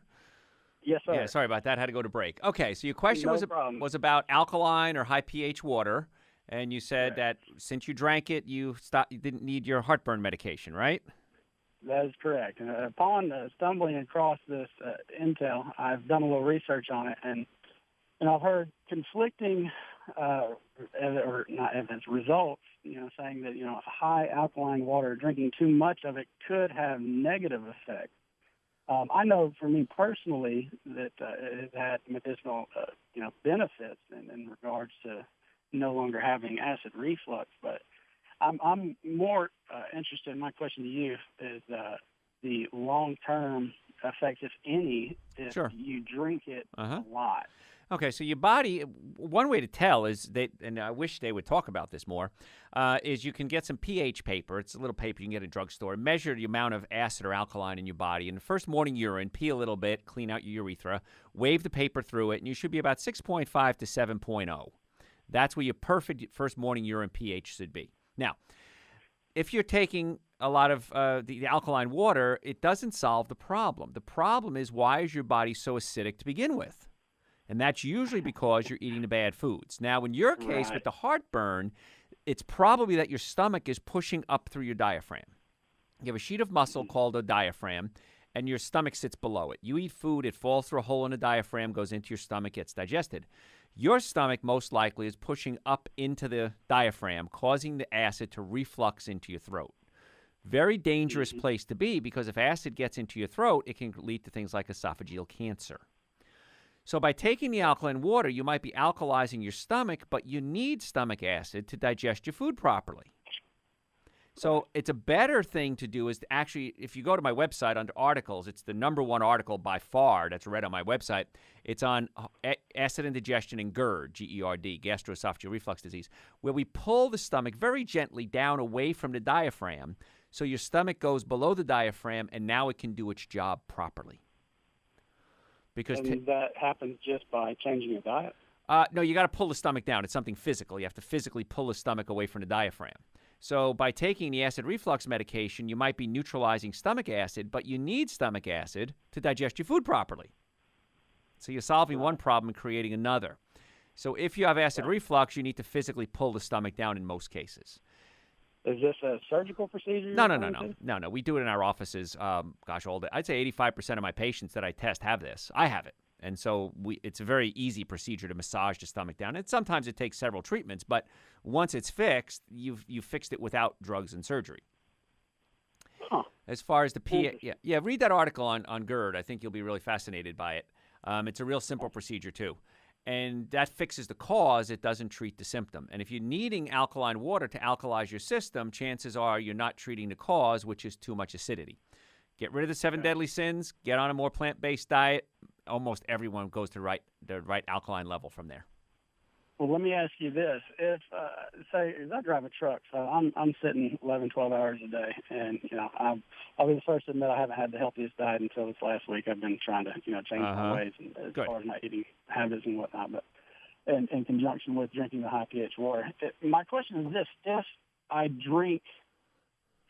Yes, sir.
Yeah, sorry about that. Had to go to break. Okay, so your question
No problem.
was about alkaline or high pH water, and you said that since you drank it, you didn't need your heartburn medication, right?
That is correct. Upon stumbling across this intel, I've done a little research on it, and I've heard conflicting or not evidence results. Saying that high alkaline water, drinking too much of it could have negative effects. I know for me personally that it had medicinal benefits in regards to no longer having acid reflux, but I'm more interested. My question to you is the long-term effects, if any, if
Sure.
you drink it a lot.
Okay, so your body, one way to tell is, and I wish they would talk about this more, is you can get some pH paper. It's a little paper you can get at a drugstore. Measure the amount of acid or alkaline in your body. In the first morning urine, pee a little bit, clean out your urethra, wave the paper through it, and you should be about 6.5 to 7.0. That's where your perfect first morning urine pH should be. Now, if you're taking a lot of the alkaline water, it doesn't solve the problem. The problem is, why is your body so acidic to begin with? And that's usually because you're eating the bad foods. Now, in your case, with the heartburn, it's probably that your stomach is pushing up through your diaphragm. You have a sheet of muscle called a diaphragm, and your stomach sits below it. You eat food, it falls through a hole in the diaphragm, goes into your stomach, gets digested. Your stomach most likely is pushing up into the diaphragm, causing the acid to reflux into your throat. Very dangerous place to be, because if acid gets into your throat, it can lead to things like esophageal cancer. So by taking the alkaline water, you might be alkalizing your stomach, but you need stomach acid to digest your food properly. So it's a better thing to do is to actually, if you go to my website under articles, it's the #1 article by far that's read on my website. It's on acid indigestion and GERD, G-E-R-D, gastroesophageal reflux disease, where we pull the stomach very gently down away from the diaphragm so your stomach goes below the diaphragm, and now it can do its job properly. Because
that happens just by changing your diet?
No, you got to pull the stomach down. It's something physical. You have to physically pull the stomach away from the diaphragm. So by taking the acid reflux medication, you might be neutralizing stomach acid, but you need stomach acid to digest your food properly. So you're solving one problem and creating another. So if you have acid reflux, you need to physically pull the stomach down in most cases.
Is this a surgical procedure?
No. We do it in our offices. All day. I'd say 85% of my patients that I test have this. I have it. And so it's a very easy procedure to massage the stomach down. And sometimes it takes several treatments, but once it's fixed, you've fixed it without drugs and surgery.
Huh.
As far as the pH, read that article on GERD. I think you'll be really fascinated by it. It's a real simple procedure too. And that fixes the cause. It doesn't treat the symptom. And if you're needing alkaline water to alkalize your system, chances are you're not treating the cause, which is too much acidity. Get rid of the 7 deadly sins. Get on a more plant-based diet. Almost everyone goes to the right alkaline level from there.
Well, let me ask you this. If, say, I drive a truck, so I'm sitting 11, 12 hours a day, and, I'll be the first to admit I haven't had the healthiest diet until this last week. I've been trying to, change my ways as far as my eating habits and whatnot, but in conjunction with drinking the high pH water. My question is this. If I drink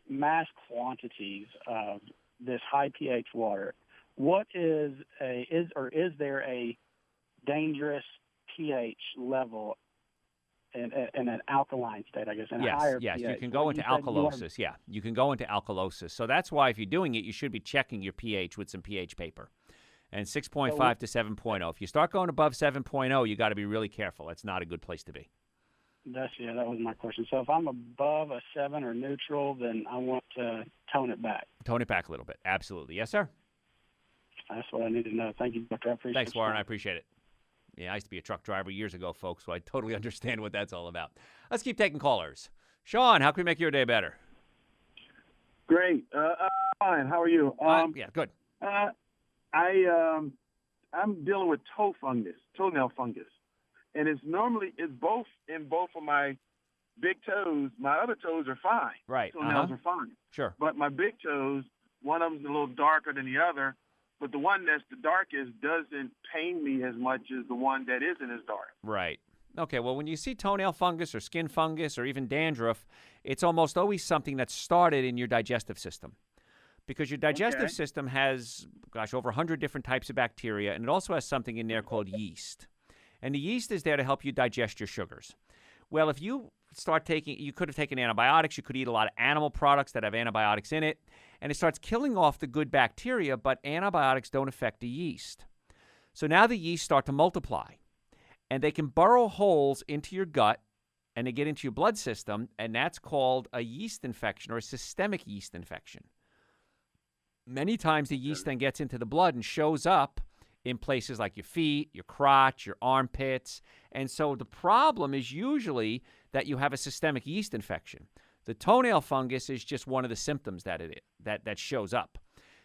mass quantities of this high pH water, what is there a dangerous pH level in an alkaline state, I guess, in a
Yes,
higher
yes,
pH.
you can
So
go
you
into
said you wanna-
alkalosis. Yeah, you can go into alkalosis. So that's why if you're doing it, you should be checking your pH with some pH paper. And 6.5 to 7.0. If you start going above 7.0, you got to be really careful. That's not a good place to be.
that was my question. So if I'm above a 7 or neutral, then I want to tone it back.
Tone it back a little bit. Absolutely. Yes, sir.
That's what I need to know. Thank you, Dr. I appreciate
Thanks,
your
Warren. I
time.
appreciate it. Yeah, I used to be a truck driver years ago, folks, so I totally understand what that's all about. Let's keep taking callers. Sean, how can we make your day better?
Great. Fine. How are you?
Yeah, good.
I'm dealing with toenail fungus, and it's both in both of my big toes. My other toes are fine.
Right.
Toenails are fine.
Sure.
But my big toes, one of them's a little darker than the other, but the one that's the darkest doesn't pain me as much as the one that isn't as dark.
Right. Okay, well, when you see toenail fungus or skin fungus or even dandruff, it's almost always something that started in your digestive system. Because your digestive
Okay.
system has, over 100 different types of bacteria, and it also has something in there called yeast. And the yeast is there to help you digest your sugars. Well, if you you could have taken antibiotics, you could eat a lot of animal products that have antibiotics in it, and it starts killing off the good bacteria, but antibiotics don't affect the yeast. So now the yeast start to multiply, and they can burrow holes into your gut, and they get into your blood system, and that's called a yeast infection or a systemic yeast infection. Many times the yeast then gets into the blood and shows up in places like your feet, your crotch, your armpits. And so the problem is usually that you have a systemic yeast infection. The toenail fungus is just one of the symptoms that shows up.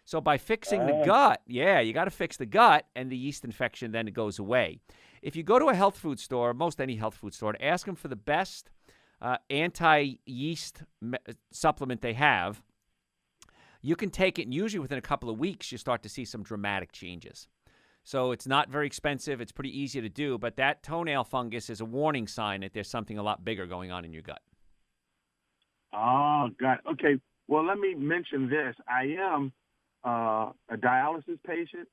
So by fixing the gut, you got to fix the gut, and the yeast infection then goes away. If you go to a health food store, most any health food store, and ask them for the best anti-yeast supplement they have, you can take it, and usually within a couple of weeks, you start to see some dramatic changes. So it's not very expensive. It's pretty easy to do, but that toenail fungus is a warning sign that there's something a lot bigger going on in your gut.
Oh, God. Okay. Well, let me mention this. I am a dialysis patient.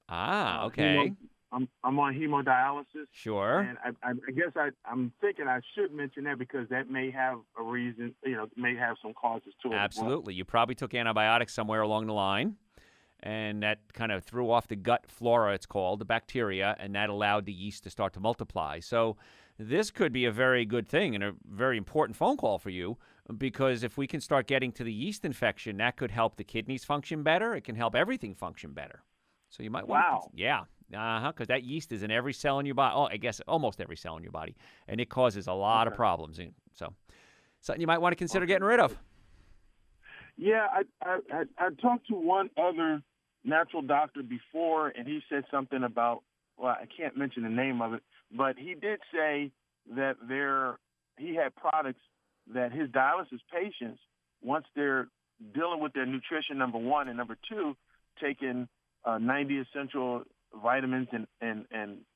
Ah, okay.
I'm on hemodialysis.
Sure.
And I guess I'm thinking I should mention that because that may have a reason, may have some causes to it.
Absolutely. You probably took antibiotics somewhere along the line, and that kind of threw off the gut flora, it's called, the bacteria, and that allowed the yeast to start to multiply. So this could be a very good thing and a very important phone call for you, because if we can start getting to the yeast infection, that could help the kidneys function better. It can help everything function better. So you might want to, because that yeast is in every cell in your body. Oh, I guess almost every cell in your body, and it causes a lot of problems. So something you might want to consider getting rid of.
Yeah, I talked to one other natural doctor before, and he said something about, well, I can't mention the name of it, but he did say that he had products that his dialysis patients, once they're dealing with their nutrition, number one, and number two, taking 90 essential vitamins and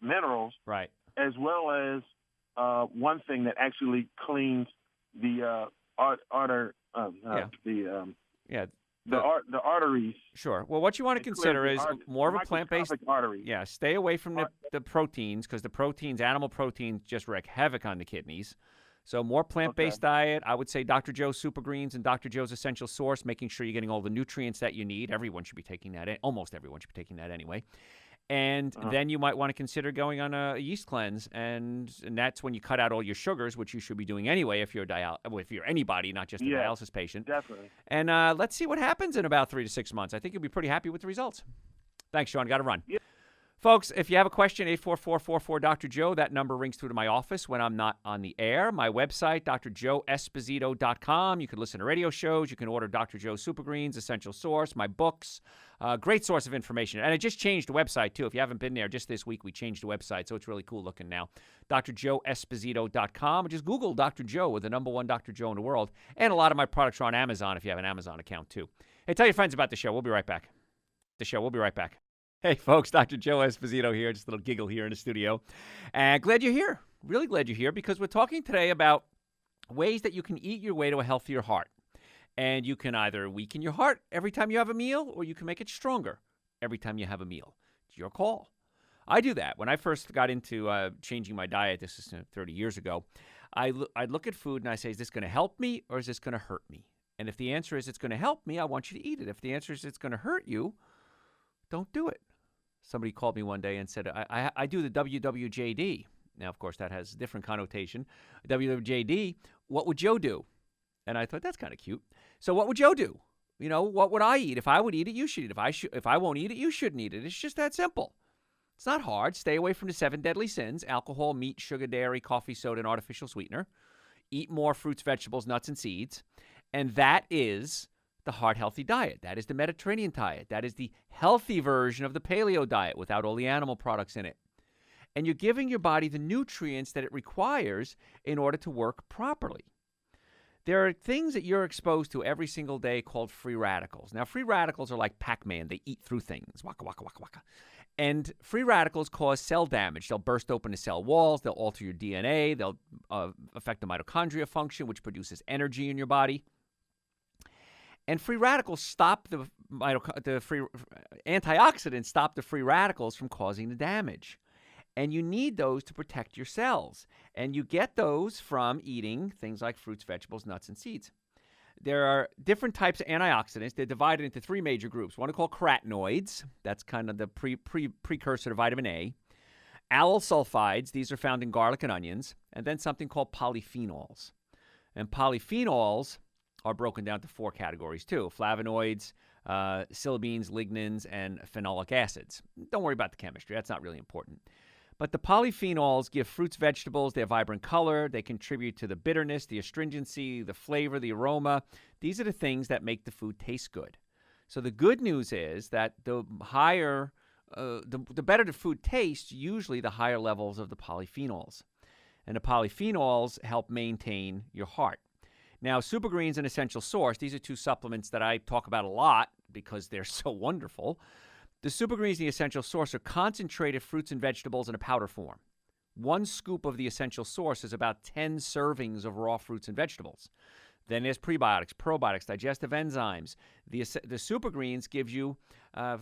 minerals,
right,
as well as one thing that actually cleans the the arteries.
Sure. Well, what you want to consider is more of a plant-based
artery.
Yeah, stay away from the proteins, because the proteins, animal proteins, just wreak havoc on the kidneys. So more plant-based diet. I would say Dr. Joe's Super Greens and Dr. Joe's Essential Source, making sure you're getting all the nutrients that you need. Everyone should be taking that. Almost everyone should be taking that anyway. And then you might want to consider going on a yeast cleanse, and that's when you cut out all your sugars, which you should be doing anyway if you're if you're anybody, not just a dialysis patient.
Definitely.
And let's see what happens in about 3 to 6 months. I think you'll be pretty happy with the results. Thanks, Sean. Got to run.
Yeah.
Folks, if you have a question, 844-44-Dr. Joe. That number rings through to my office when I'm not on the air. My website, drjoeesposito.com. You can listen to radio shows. You can order Dr. Joe's Super Greens, Essential Source, my books. Great source of information. And I just changed the website, too. If you haven't been there, just this week we changed the website, so it's really cool looking now. drjoeesposito.com. Or just Google Dr. Joe with the number one Dr. Joe in the world. And a lot of my products are on Amazon if you have an Amazon account, too. Hey, tell your friends about the show. We'll be right back. We'll be right back. Hey, folks, Dr. Joe Esposito here. Just a little giggle here in the studio. And glad you're here. Really glad you're here, because we're talking today about ways that you can eat your way to a healthier heart. And you can either weaken your heart every time you have a meal, or you can make it stronger every time you have a meal. It's your call. I do that. When I first got into changing my diet, this is 30 years ago, I'd look at food and I say, is this going to help me or is this going to hurt me? And if the answer is it's going to help me, I want you to eat it. If the answer is it's going to hurt you, don't do it. Somebody called me one day and said, I do the WWJD. Now, of course, that has a different connotation. WWJD, what would Joe do? And I thought, that's kind of cute. So what would Joe do? You know, what would I eat? If I would eat it, you should eat it. If I won't eat it, you shouldn't eat it. It's just that simple. It's not hard. Stay away from the 7 deadly sins: alcohol, meat, sugar, dairy, coffee, soda, and artificial sweetener. Eat more fruits, vegetables, nuts, and seeds. And that is the heart-healthy diet. That is the Mediterranean diet. That is the healthy version of the paleo diet without all the animal products in it. And you're giving your body the nutrients that it requires in order to work properly. There are things that you're exposed to every single day called free radicals. Now, free radicals are like Pac-Man. They eat through things. Waka, waka, waka, waka. And free radicals cause cell damage. They'll burst open the cell walls. They'll alter your DNA. They'll affect the mitochondria function, which produces energy in your body. And free radicals stop antioxidants stop the free radicals from causing the damage. And you need those to protect your cells. And you get those from eating things like fruits, vegetables, nuts, and seeds. There are different types of antioxidants. They're divided into 3 major groups. One are called carotenoids. That's kind of the precursor to vitamin A. Allyl sulfides. These are found in garlic and onions. And then something called polyphenols. And polyphenols are broken down to 4 categories too: flavonoids, silibines, lignans, and phenolic acids. Don't worry about the chemistry. That's not really important. But the polyphenols give fruits, vegetables their vibrant color. They contribute to the bitterness, the astringency, the flavor, the aroma. These are the things that make the food taste good. So the good news is that the higher, the better the food tastes, usually the higher levels of the polyphenols. And the polyphenols help maintain your heart. Now, Supergreen's an essential source. These are 2 supplements that I talk about a lot because they're so wonderful. The Supergreens and the essential source are concentrated fruits and vegetables in a powder form. 1 scoop of the essential source is about 10 servings of raw fruits and vegetables. Then there's prebiotics, probiotics, digestive enzymes. The Supergreens gives you a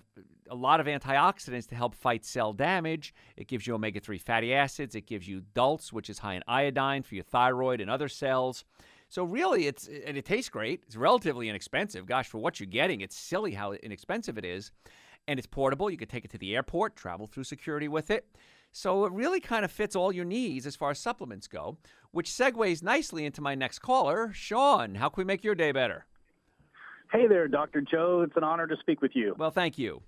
lot of antioxidants to help fight cell damage. It gives you omega-3 fatty acids. It gives you Dulse, which is high in iodine for your thyroid and other cells. So really, it tastes great. It's relatively inexpensive. Gosh, for what you're getting, it's silly how inexpensive it is. And it's portable. You could take it to the airport, travel through security with it. So it really kind of fits all your needs as far as supplements go, which segues nicely into my next caller. Sean, how can we make your day better?
Hey there, Dr. Joe. It's an honor to speak with you.
Well, thank you.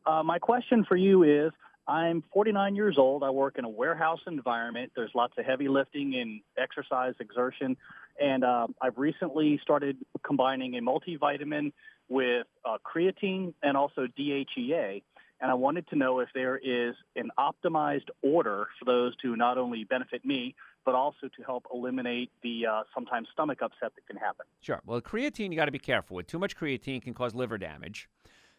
My question for you is, I'm 49 years old. I work in a warehouse environment. There's lots of heavy lifting and exercise exertion. And I've recently started combining a multivitamin with creatine and also DHEA. And I wanted to know if there is an optimized order for those to not only benefit me, but also to help eliminate the sometimes stomach upset that can happen.
Sure. Well, creatine, you got to be careful with. Too much creatine can cause liver damage.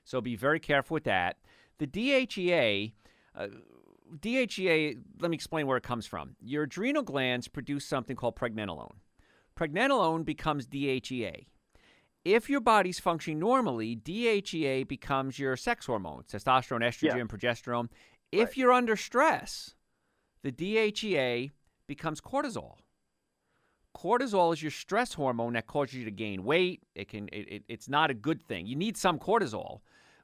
So be very careful with that. The DHEA, let me explain where it comes from. Your adrenal glands produce something called pregnenolone. Pregnenolone becomes DHEA. If your body's functioning normally, DHEA becomes your sex hormones, testosterone, estrogen, progesterone. If you're under stress, the DHEA becomes cortisol. Cortisol is your stress hormone that causes you to gain weight. It's not a good thing. You need some cortisol.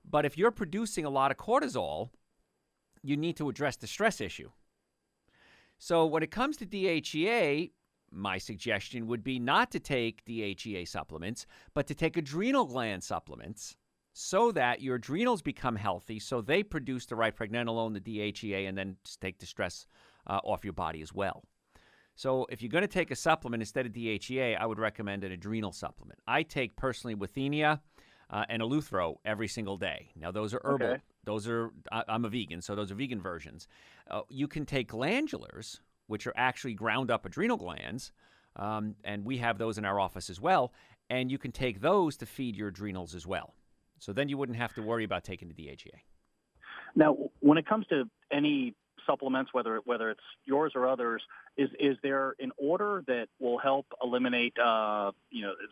But if you're producing a lot of cortisol, you need to address the stress issue. So when it comes to DHEA, my suggestion would be not to take DHEA supplements, but to take adrenal gland supplements so that your adrenals become healthy, so they produce the right pregnenolone, the DHEA, and then take the stress off your body as well. So if you're going to take a supplement instead of DHEA, I would recommend an adrenal supplement. I take personally Withenia and Eleuthero every single day. Now, those are herbal.
Okay.
Those are, I'm a vegan, so those are vegan versions. You can take glandulars, which are actually ground up adrenal glands, and we have those in our office as well, and you can take those to feed your adrenals as well. So then you wouldn't have to worry about taking the DHEA.
Now, when it comes to any supplements, whether it's yours or others, is there an order that will help eliminate,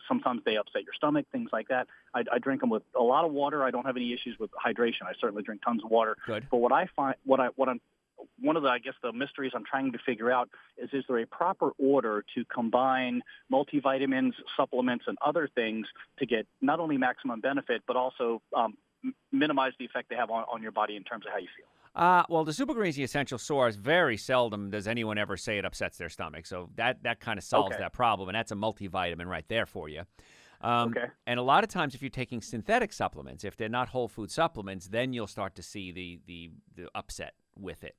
sometimes they upset your stomach, things like that. I drink them with a lot of water. I don't have any issues with hydration. I certainly drink tons of water.
Good.
But what I find, one of the, I guess, the mysteries I'm trying to figure out is there a proper order to combine multivitamins, supplements, and other things to get not only maximum benefit, but also minimize the effect they have on your body in terms of how you feel?
Well, the Super Greens, the Essential Source, very seldom does anyone ever say it upsets their stomach. So that kind of solves that problem, and that's a multivitamin right there for you.
Okay.
And a lot of times if you're taking synthetic supplements, if they're not whole food supplements, then you'll start to see the upset with it.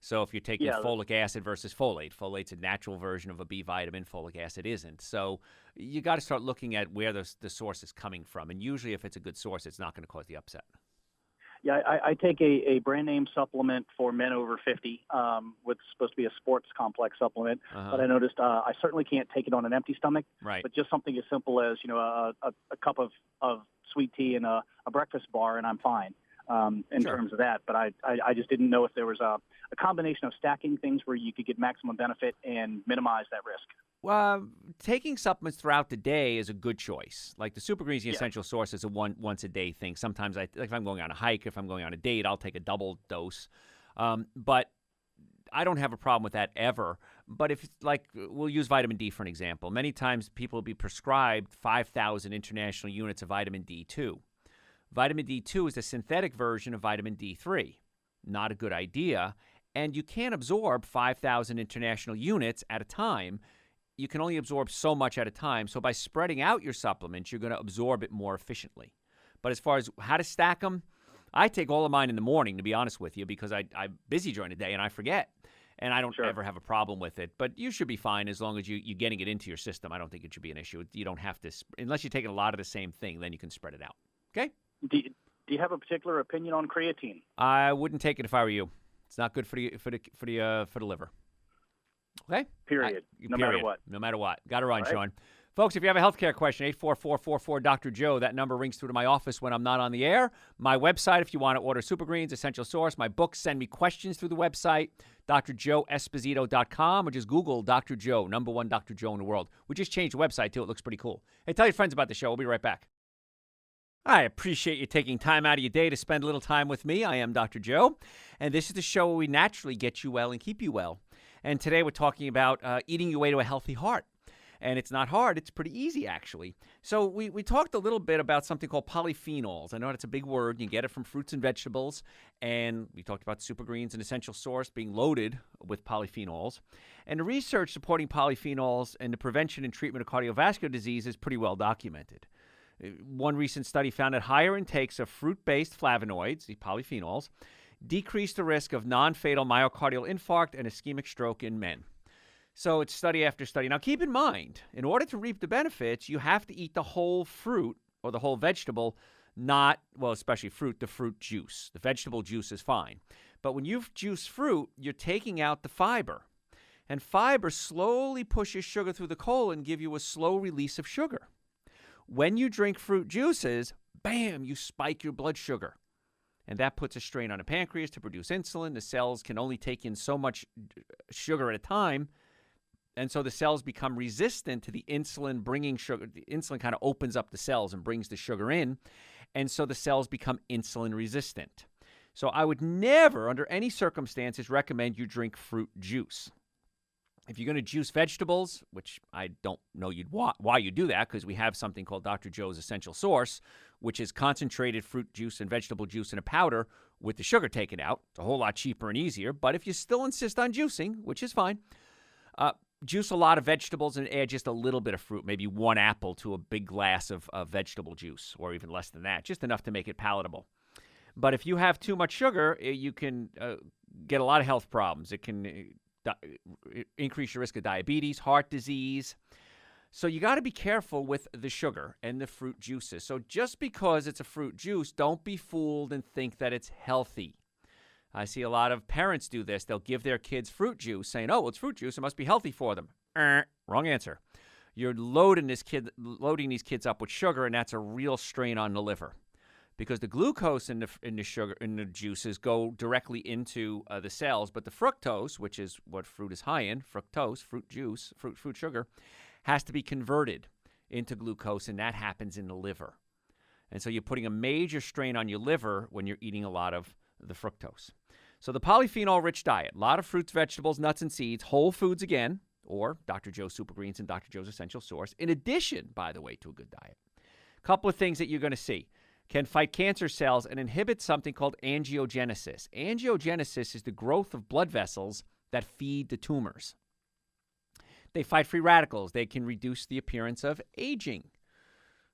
So if you're taking folic acid versus folate, folate's a natural version of a B vitamin, folic acid isn't. So you got to start looking at where the source is coming from. And usually if it's a good source, it's not going to cause the upset.
Yeah, I take a brand name supplement for men over 50, with supposed to be a sports complex supplement. But I noticed I certainly can't take it on an empty stomach.
Right.
But just something as simple as a cup of sweet tea and a breakfast bar, and I'm fine in terms of that. But I just didn't know if there was a combination of stacking things where you could get maximum benefit and minimize that risk.
Well, taking supplements throughout the day is a good choice. Like the Super Greens, the Essential Source is a once a day thing. Sometimes if I'm going on a hike, if I'm going on a date, I'll take a double dose. But I don't have a problem with that ever. But if we'll use vitamin D for an example. Many times people will be prescribed 5,000 international units of vitamin D2. Vitamin D2 is a synthetic version of vitamin D3. Not a good idea. And you can't absorb 5,000 international units at a time. You can only absorb so much at a time. So by spreading out your supplements, you're going to absorb it more efficiently. But as far as how to stack them, I take all of mine in the morning, to be honest with you, because I'm busy during the day and I forget. And I don't ever have a problem with it. But you should be fine as long as you're getting it into your system. I don't think it should be an issue. You don't have to, unless you're taking a lot of the same thing, then you can spread it out. Okay?
Do you have a particular opinion on creatine?
I wouldn't take it if I were you. It's not good for the liver. Okay?
Period. No matter what.
No matter what. Got to run,
Right.
Sean. Folks, if you have a healthcare question, 844-44-Dr. Joe. That number rings through to my office when I'm not on the air. My website, if you want to order Super Greens, Essential Source. My books, send me questions through the website, drjoeesposito.com, or just Google Dr. Joe, #1 Dr. Joe in the world. We just changed the website, too. It looks pretty cool. Hey, tell your friends about the show. We'll be right back. I appreciate you taking time out of your day to spend a little time with me. I am Dr. Joe, and this is the show where we naturally get you well and keep you well. And today we're talking about eating your way to a healthy heart. And it's not hard. It's pretty easy, actually. So we talked a little bit about something called polyphenols. I know it's a big word. You get it from fruits and vegetables. And we talked about Super Greens, an essential source, being loaded with polyphenols. And the research supporting polyphenols and the prevention and treatment of cardiovascular disease is pretty well documented. One recent study found that higher intakes of fruit-based flavonoids, the polyphenols, decrease the risk of non-fatal myocardial infarct and ischemic stroke in men. So it's study after study. Now, keep in mind, in order to reap the benefits, you have to eat the whole fruit or the whole vegetable, especially fruit, the fruit juice. The vegetable juice is fine. But when you've juiced fruit, you're taking out the fiber. And fiber slowly pushes sugar through the colon, give you a slow release of sugar. When you drink fruit juices, bam, you spike your blood sugar. And that puts a strain on the pancreas to produce insulin. The cells can only take in so much sugar at a time. And so the cells become resistant to the insulin bringing sugar. The insulin kind of opens up the cells and brings the sugar in. And so the cells become insulin resistant. So I would never, under any circumstances, recommend you drink fruit juice. If you're going to juice vegetables, which I don't know why you do that, because we have something called Dr. Joe's Essential Source, which is concentrated fruit juice and vegetable juice in a powder with the sugar taken out. It's a whole lot cheaper and easier. But if you still insist on juicing, which is fine, juice a lot of vegetables and add just a little bit of fruit, maybe one apple to a big glass of vegetable juice, or even less than that, just enough to make it palatable. But if you have too much sugar, you can get a lot of health problems. It can increase your risk of diabetes, heart disease. So you got to be careful with the sugar and the fruit juices. So just because it's a fruit juice, don't be fooled and think that it's healthy. I see a lot of parents do this. They'll give their kids fruit juice saying, oh, well, it's fruit juice. It must be healthy for them. Wrong answer. You're loading these kids up with sugar, and that's a real strain on the liver because the glucose in the sugar in the juices go directly into the cells, but the fructose, which is what fruit is high in, fructose, fruit juice, fruit sugar, has to be converted into glucose, and that happens in the liver. And so you're putting a major strain on your liver when you're eating a lot of the fructose. So the polyphenol-rich diet, a lot of fruits, vegetables, nuts, and seeds, whole foods again, or Dr. Joe's Super Greens and Dr. Joe's Essential Source, in addition, by the way, to a good diet. A couple of things that you're going to see. Can fight cancer cells and inhibit something called angiogenesis. Angiogenesis is the growth of blood vessels that feed the tumors. They fight free radicals. They can reduce the appearance of aging.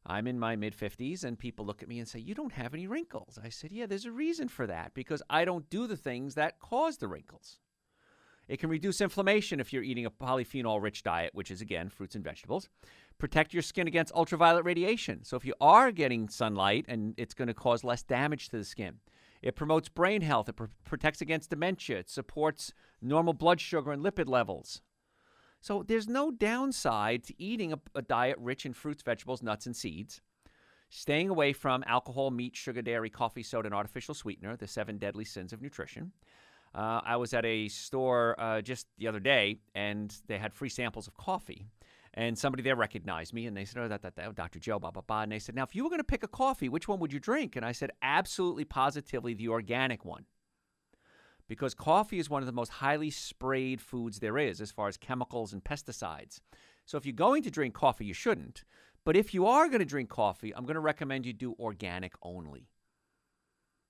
I'm in my mid-50s, and people look at me and say, you don't have any wrinkles. I said, yeah, there's a reason for that, because I don't do the things that cause the wrinkles. It can reduce inflammation if you're eating a polyphenol-rich diet, which is, again, fruits and vegetables. Protect your skin against ultraviolet radiation. So if you are getting sunlight, and it's going to cause less damage to the skin. It promotes brain health. It protects against dementia. It supports normal blood sugar and lipid levels. So there's no downside to eating a diet rich in fruits, vegetables, nuts, and seeds. Staying away from alcohol, meat, sugar, dairy, coffee, soda, and artificial sweetener, the 7 deadly sins of nutrition. I was at a store just the other day, and they had free samples of coffee. And somebody there recognized me, and they said, oh, Dr. Joe, blah, blah, blah. And they said, now, if you were going to pick a coffee, which one would you drink? And I said, absolutely, positively, the organic one. Because coffee is one of the most highly sprayed foods there is as far as chemicals and pesticides. So if you're going to drink coffee, you shouldn't. But if you are going to drink coffee, I'm going to recommend you do organic only.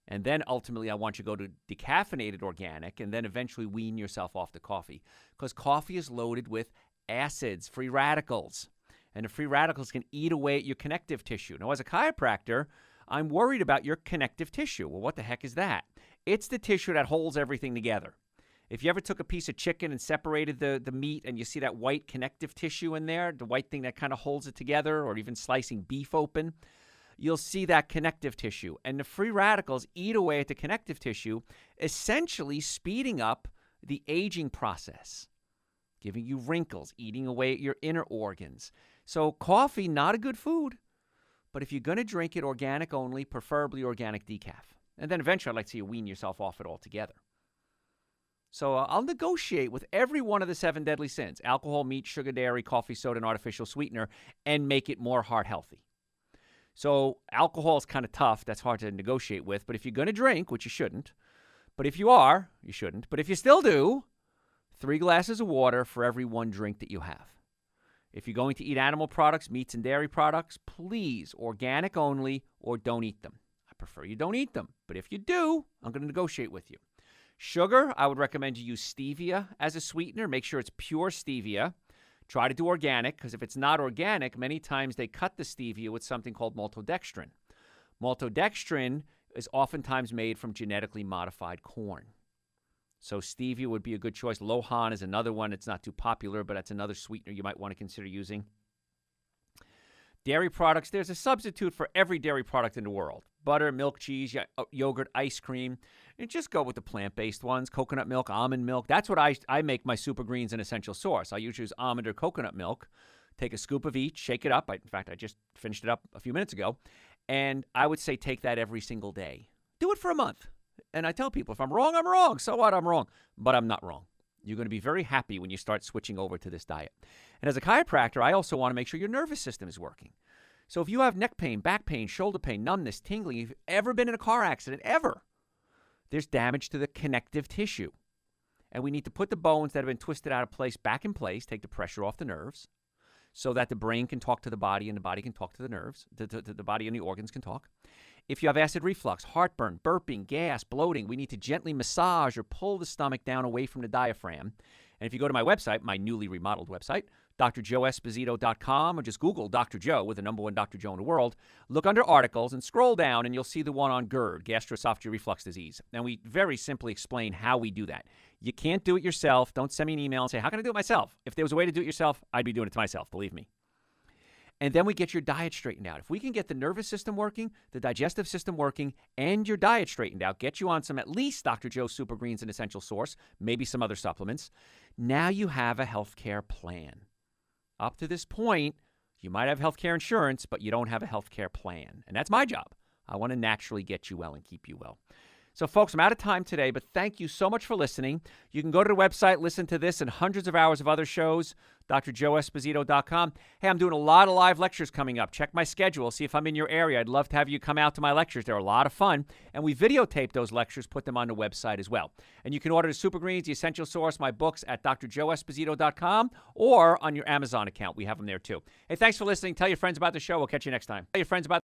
And then ultimately, I want you to go to decaffeinated organic and then eventually wean yourself off the coffee. Because coffee is loaded with acids, free radicals. And the free radicals can eat away at your connective tissue. Now, as a chiropractor, I'm worried about your connective tissue. Well, what the heck is that? It's the tissue that holds everything together. If you ever took a piece of chicken and separated the meat and you see that white connective tissue in there, the white thing that kind of holds it together, or even slicing beef open, you'll see that connective tissue. And the free radicals eat away at the connective tissue, essentially speeding up the aging process, giving you wrinkles, eating away at your inner organs. So coffee, not a good food. But if you're going to drink it organic only, preferably organic decaf. And then eventually I'd like to see you wean yourself off it altogether. So I'll negotiate with every one of the 7 deadly sins, alcohol, meat, sugar, dairy, coffee, soda, and artificial sweetener, and make it more heart healthy. So alcohol is kind of tough. That's hard to negotiate with. But if you're going to drink, which you shouldn't, but if you are, you shouldn't. But if you still do, 3 glasses of water for every 1 drink that you have. If you're going to eat animal products, meats and dairy products, please, organic only, or don't eat them. I prefer you don't eat them. But if you do, I'm going to negotiate with you. Sugar, I would recommend you use stevia as a sweetener. Make sure it's pure stevia. Try to do organic, because if it's not organic, many times they cut the stevia with something called maltodextrin. Maltodextrin is oftentimes made from genetically modified corn. So stevia would be a good choice. Lohan is another one. It's not too popular, but that's another sweetener you might want to consider using. Dairy products, there's a substitute for every dairy product in the world. Butter, milk, cheese, yogurt, ice cream. And just go with the plant-based ones. Coconut milk, almond milk. That's what I make my Super Greens and Essential Source. I usually use almond or coconut milk. Take a scoop of each, shake it up. In fact, I just finished it up a few minutes ago. And I would say take that every single day. Do it for a month. And I tell people, if I'm wrong, I'm wrong. So what? I'm wrong. But I'm not wrong. You're going to be very happy when you start switching over to this diet. And as a chiropractor, I also want to make sure your nervous system is working. So if you have neck pain, back pain, shoulder pain, numbness, tingling, if you've ever been in a car accident, ever, there's damage to the connective tissue. And we need to put the bones that have been twisted out of place back in place, take the pressure off the nerves, so that the brain can talk to the body and the body can talk to the nerves, the body and the organs can talk. If you have acid reflux, heartburn, burping, gas, bloating, we need to gently massage or pull the stomach down away from the diaphragm. And if you go to my website, my newly remodeled website, drjoeesposito.com, or just Google Dr. Joe with the #1 Dr. Joe in the world, look under articles and scroll down and you'll see the one on GERD, gastroesophageal reflux disease. And we very simply explain how we do that. You can't do it yourself. Don't send me an email and say, how can I do it myself? If there was a way to do it yourself, I'd be doing it to myself, believe me. And then we get your diet straightened out. If we can get the nervous system working, the digestive system working, and your diet straightened out, get you on some at least Dr. Joe's Super Greens and Essential Source, maybe some other supplements, now you have a healthcare plan. Up to this point, you might have healthcare insurance, but you don't have a healthcare plan. And that's my job. I want to naturally get you well and keep you well. So, folks, I'm out of time today, but thank you so much for listening. You can go to the website, listen to this and hundreds of hours of other shows, drjoeesposito.com. Hey, I'm doing a lot of live lectures coming up. Check my schedule. See if I'm in your area. I'd love to have you come out to my lectures. They're a lot of fun. And we videotape those lectures, put them on the website as well. And you can order the Super Greens, The Essential Source, my books at drjoeesposito.com or on your Amazon account. We have them there too. Hey, thanks for listening. Tell your friends about the show. We'll catch you next time. Tell your friends about